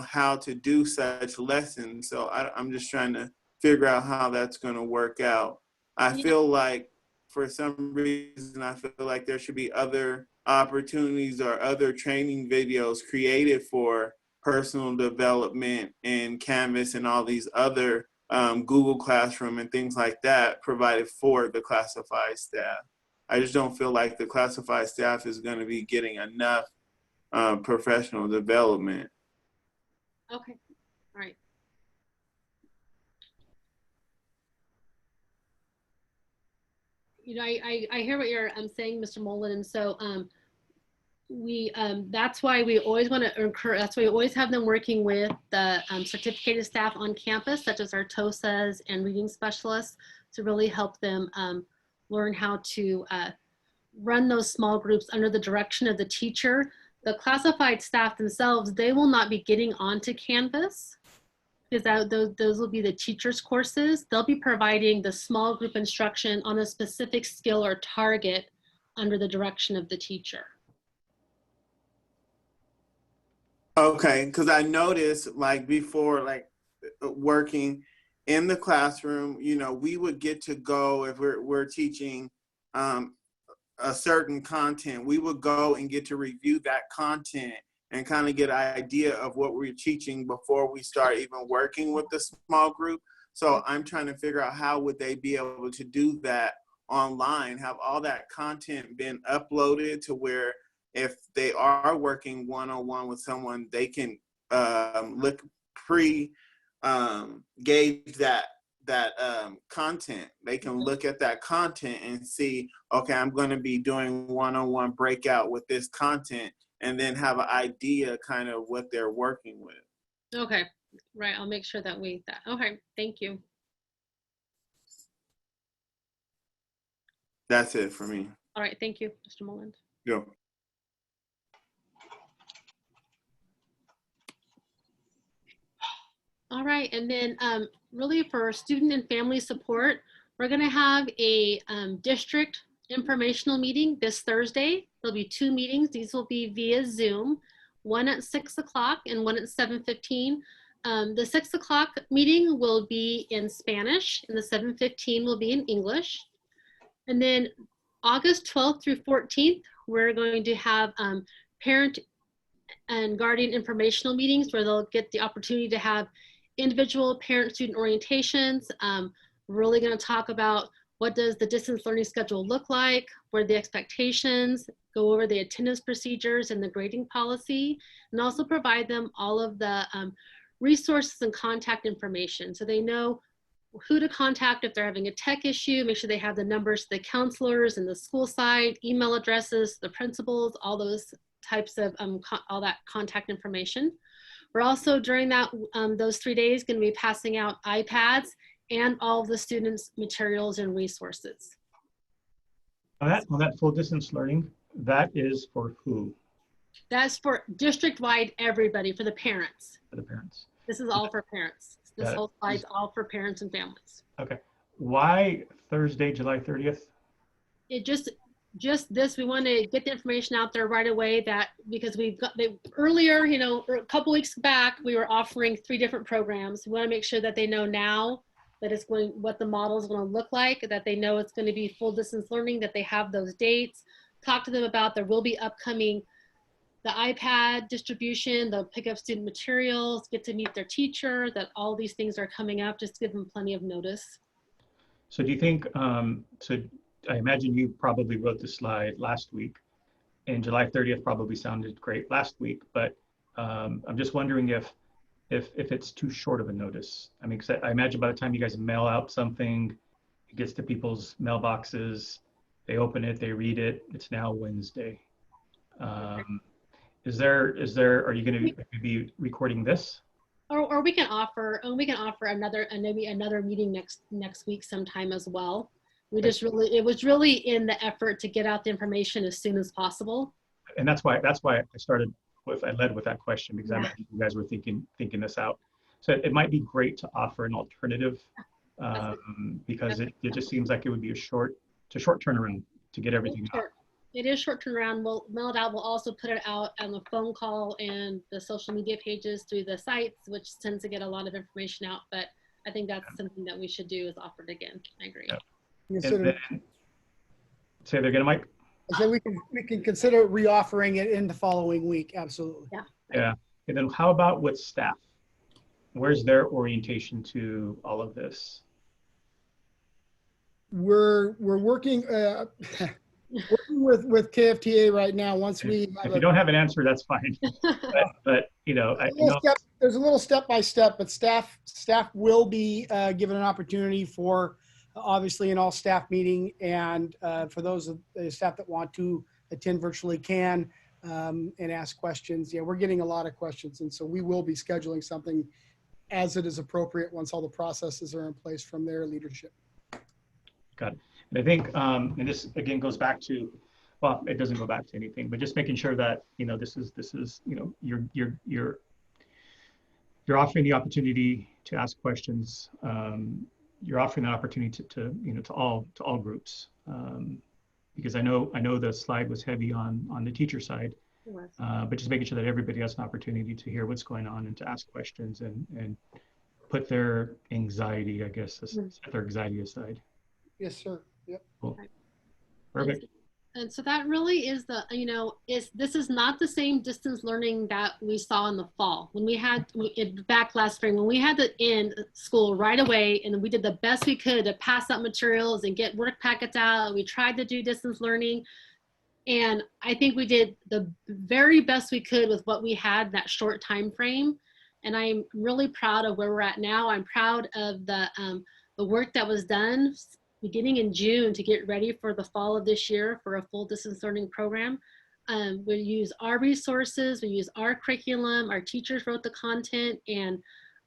Speaker 5: how to do such lessons. So I'm just trying to figure out how that's going to work out. I feel like for some reason, I feel like there should be other opportunities or other training videos created for personal development and Canvas and all these other Google Classroom and things like that provided for the classified staff. I just don't feel like the classified staff is going to be getting enough professional development.
Speaker 9: Okay, all right. I hear what you're saying, Mr. Mullen, and so that's why we always want to encourage. That's why we always have them working with the certificated staff on campus, such as our TOSAs and reading specialists, to really help them learn how to run those small groups under the direction of the teacher. The classified staff themselves, they will not be getting onto Canvas, because those will be the teacher's courses. They'll be providing the small group instruction on a specific skill or target under the direction of the teacher.
Speaker 5: Okay, because I noticed before, working in the classroom, we would get to go if we're teaching a certain content, we would go and get to review that content and kind of get an idea of what we're teaching before we start even working with the small group. So I'm trying to figure out how would they be able to do that online, have all that content been uploaded to where if they are working one-on-one with someone, they can look gauge that content. They can look at that content and see, okay, I'm going to be doing one-on-one breakout with this content, and then have an idea kind of what they're working with.
Speaker 9: Okay, right. I'll make sure that okay, thank you.
Speaker 5: That's it for me.
Speaker 9: All right, thank you, Mr. Mullen.
Speaker 5: Yeah.
Speaker 9: All right, and then really for student and family support, we're gonna have a district informational meeting this Thursday. There'll be 2 meetings. These will be via Zoom, one at 6 o'clock and one at 7:15. The 6 o'clock meeting will be in Spanish and the 7:15 will be in English. And then August 12th through 14th, we're going to have parent and guardian informational meetings where they'll get the opportunity to have individual parent-student orientations. We're really going to talk about what does the distance learning schedule look like, what are the expectations, go over the attendance procedures and the grading policy, and also provide them all of the resources and contact information so they know who to contact if they're having a tech issue, make sure they have the numbers to the counselors and the school side, email addresses, the principals, all those types of all that contact information. We're also during that those 3 days going to be passing out iPads and all of the students' materials and resources.
Speaker 2: On that full distance learning, that is for who?
Speaker 9: That's for district-wide, everybody, for the parents.
Speaker 2: For the parents.
Speaker 9: This is all for parents. This whole slide's all for parents and families.
Speaker 2: Okay. Why Thursday, July 30th?
Speaker 9: It just this, we want to get the information out there right away because we've got earlier, a couple weeks back, we were offering 3 different programs. We want to make sure that they know now that it's what the model is going to look like, that they know it's going to be full distance learning, that they have those dates. Talk to them about there will be upcoming the iPad distribution, they'll pick up student materials, get to meet their teacher, that all these things are coming up, just to give them plenty of notice.
Speaker 2: So do you think, so I imagine you probably wrote the slide last week, and July 30th probably sounded great last week, but I'm just wondering if it's too short of a notice. I mean, 'cause I imagine by the time you guys mail out something, it gets to people's mailboxes, they open it, they read it, it's now Wednesday. Are you going to be recording this?
Speaker 9: Or we can offer maybe another meeting next week sometime as well. It was really in the effort to get out the information as soon as possible.
Speaker 2: And that's why I led with that question, because I imagine you guys were thinking this out. So it might be great to offer an alternative, because it just seems like it would be a short turnaround to get everything out.
Speaker 9: It is short turnaround. We'll mail it out. We'll also put it out on the phone call and the social media pages through the sites, which tends to get a lot of information out. But I think that's something that we should do, is offer it again. I agree.
Speaker 2: Yeah.
Speaker 1: Consider,
Speaker 2: Say they're gonna, Mike.
Speaker 1: I said we can consider reoffering it in the following week. Absolutely.
Speaker 9: Yeah.
Speaker 2: Yeah. And then how about with staff? Where's their orientation to all of this?
Speaker 1: We're working working with KFTA right now. Once we
Speaker 2: If you don't have an answer, that's fine. but you know,
Speaker 1: there's a little step by step, but staff will be given an opportunity for, obviously, an all staff meeting, and for those of the staff that want to attend virtually can, and ask questions. Yeah, we're getting a lot of questions, and so we will be scheduling something as it is appropriate once all the processes are in place from their leadership.
Speaker 2: Got it. And I think, and this again goes back to, well, it doesn't go back to anything, but just making sure that, you know, this is, you know, you're offering the opportunity to ask questions. You're offering the opportunity to all groups, because I know the slide was heavy on the teacher side, but just making sure that everybody has an opportunity to hear what's going on and to ask questions and put their anxiety, I guess, set their anxiety aside.
Speaker 1: Yes, sir. Yep.
Speaker 2: Cool. Perfect.
Speaker 9: And so that really is this is not the same distance learning that we saw in the fall when we had back last spring, when we had to end school right away, and we did the best we could to pass out materials and get work packets out. We tried to do distance learning, and I think we did the very best we could with what we had that short time frame. And I'm really proud of where we're at now. I'm proud of the work that was done beginning in June to get ready for the fall of this year for a full distance learning program. We use our resources, we use our curriculum, our teachers wrote the content, and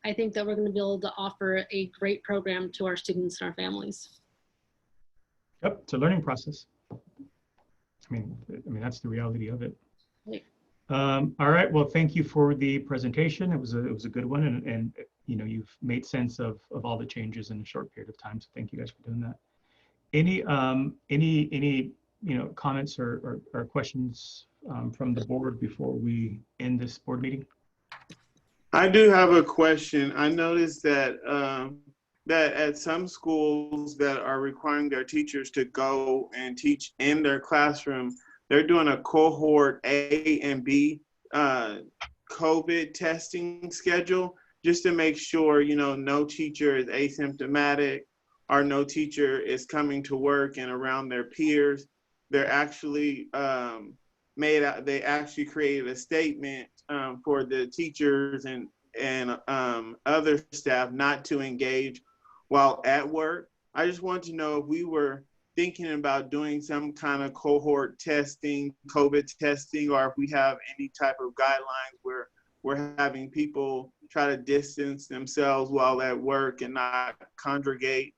Speaker 9: I think that we're going to be able to offer a great program to our students and our families.
Speaker 2: Yep, it's a learning process. I mean that's the reality of it.
Speaker 9: Right.
Speaker 2: All right, well, thank you for the presentation. It was a good one, and you know, you've made sense of all the changes in a short period of time. So thank you guys for doing that. Any comments or questions from the board before we end this board meeting?
Speaker 5: I do have a question. I noticed that that at some schools that are requiring their teachers to go and teach in their classroom, they're doing a cohort A and B COVID testing schedule, just to make sure, you know, no teacher is asymptomatic or no teacher is coming to work and around their peers. They're actually they actually created a statement for the teachers and other staff not to engage while at work. I just want to know if we were thinking about doing some kind of cohort testing, COVID testing, or if we have any type of guidelines where we're having people try to distance themselves while at work and not congregate.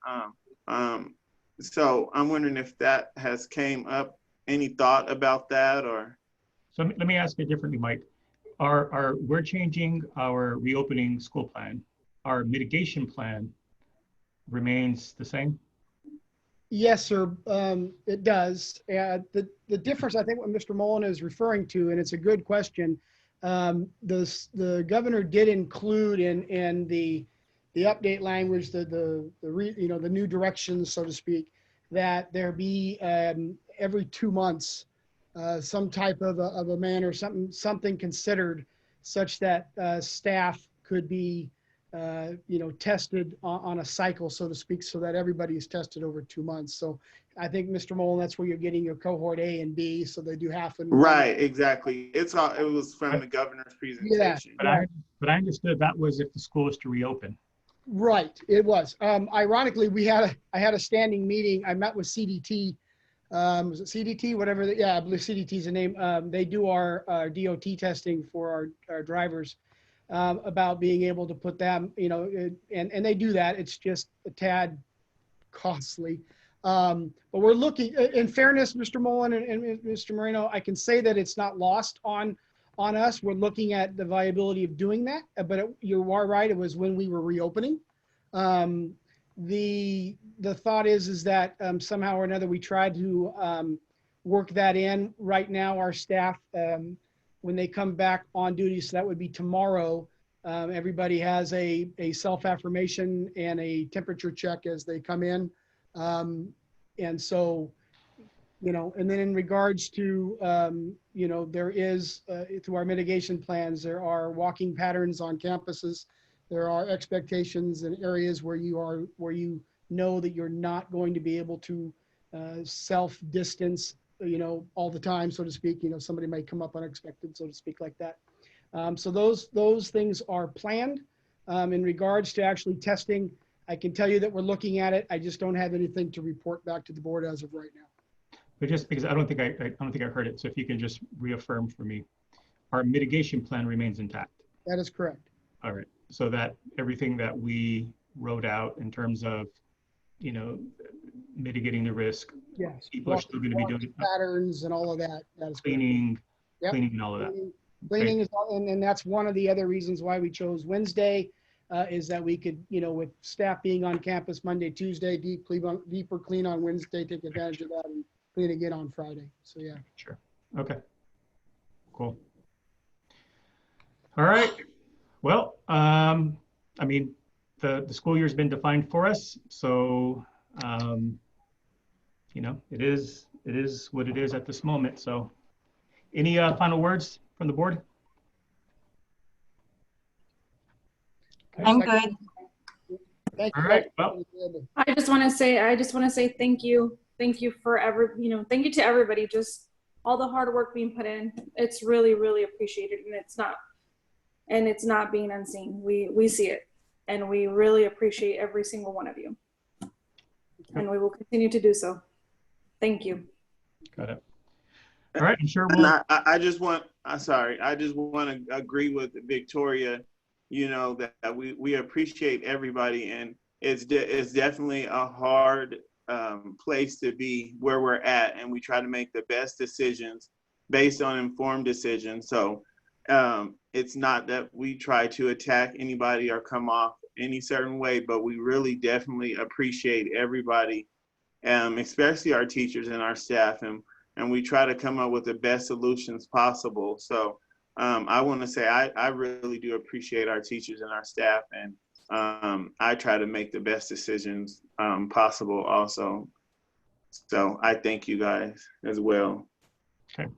Speaker 5: So I'm wondering if that has came up, any thought about that, or?
Speaker 2: So let me ask it differently, Mike. We're changing our reopening school plan. Our mitigation plan remains the same?
Speaker 1: Yes, sir. It does. The difference, I think, what Mr. Mullen is referring to, and it's a good question. The governor did include in the update language, the new directions, so to speak, that there be every 2 months some type of a manner, something considered such that staff could be, tested on a cycle, so to speak, so that everybody is tested over 2 months. So I think, Mr. Mullen, that's where you're getting your cohort A and B, so they do half and
Speaker 5: Right, exactly. It was from the governor's
Speaker 1: Yeah,
Speaker 5: presentation.
Speaker 2: But I understood that was if the school is to reopen.
Speaker 1: right. It was. Ironically, I had a standing meeting. I met with CDT. Was it CDT? Whatever. Yeah, I believe CDT is the name. They do our DOT testing for our drivers, about being able to put them, and they do that. It's just a tad costly. But we're looking, in fairness, Mr. Mullen and Mr. Moreno, I can say that it's not lost on us. We're looking at the viability of doing that, but you are right. It was when we were reopening. The thought is that somehow or another we tried to work that in. Right now, our staff, when they come back on duty, so that would be tomorrow, everybody has a self-affirmation and a temperature check as they come in. And so, and then in regards to, there is, through our mitigation plans, there are walking patterns on campuses. There are expectations in areas where you know that you're not going to be able to self-distance, all the time, so to speak. Somebody might come up unexpected, so to speak, like that. So those things are planned. In regards to actually testing, I can tell you that we're looking at it. I just don't have anything to report back to the board as of right now.
Speaker 2: But just because I don't think I heard it, so if you can just reaffirm for me, our mitigation plan remains intact.
Speaker 1: That is correct.
Speaker 2: All right, so that everything that we wrote out in terms of, mitigating the risk,
Speaker 1: Yes.
Speaker 2: people are still going to be doing
Speaker 1: patterns and all of that. That is
Speaker 2: cleaning,
Speaker 1: Yep.
Speaker 2: cleaning and all of that.
Speaker 1: Cleaning is, and that's one of the other reasons why we chose Wednesday, is that we could, with staff being on campus Monday, Tuesday, deeper clean on Wednesday, take advantage of that and clean again on Friday. So yeah.
Speaker 2: Sure. Okay. Cool. All right. Well, the school year has been defined for us, so it is what it is at this moment. So, any final words from the board?
Speaker 3: I'm good.
Speaker 1: Thank you.
Speaker 2: All right. Well,
Speaker 4: I just want to say thank you. Thank you for thank you to everybody. Just all the hard work being put in. It's really, really appreciated, and it's not being unseen. We see it, and we really appreciate every single one of you. And we will continue to do so. Thank you.
Speaker 2: Got it. All right. I'm sure
Speaker 5: we'll. I just want to agree with Victoria. That we appreciate everybody, and it's definitely a hard place to be where we're at, and we try to make the best decisions based on informed decisions. So it's not that we try to attack anybody or come off any certain way, but we really definitely appreciate everybody, especially our teachers and our staff, and we try to come up with the best solutions possible. So I want to say I really do appreciate our teachers and our staff, and I try to make the best decisions possible also. So I thank you guys as well.
Speaker 2: Okay.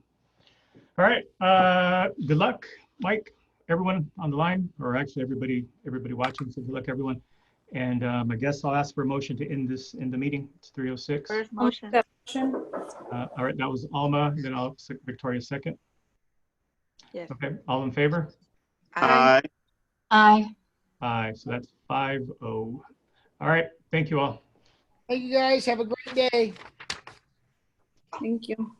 Speaker 2: All right. Good luck, Mike, everyone on the line, or actually everybody watching. So good luck, everyone. And I guess I'll ask for a motion to end the meeting. It's 3:06.
Speaker 6: First motion.
Speaker 2: All right. That was Alma. Then Victoria second.
Speaker 6: Yes.
Speaker 2: Okay. All in favor?
Speaker 6: Aye.
Speaker 3: Aye.
Speaker 2: Aye. So that's 5-0. All right. Thank you all.
Speaker 1: Thank you guys. Have a great day.
Speaker 4: Thank you.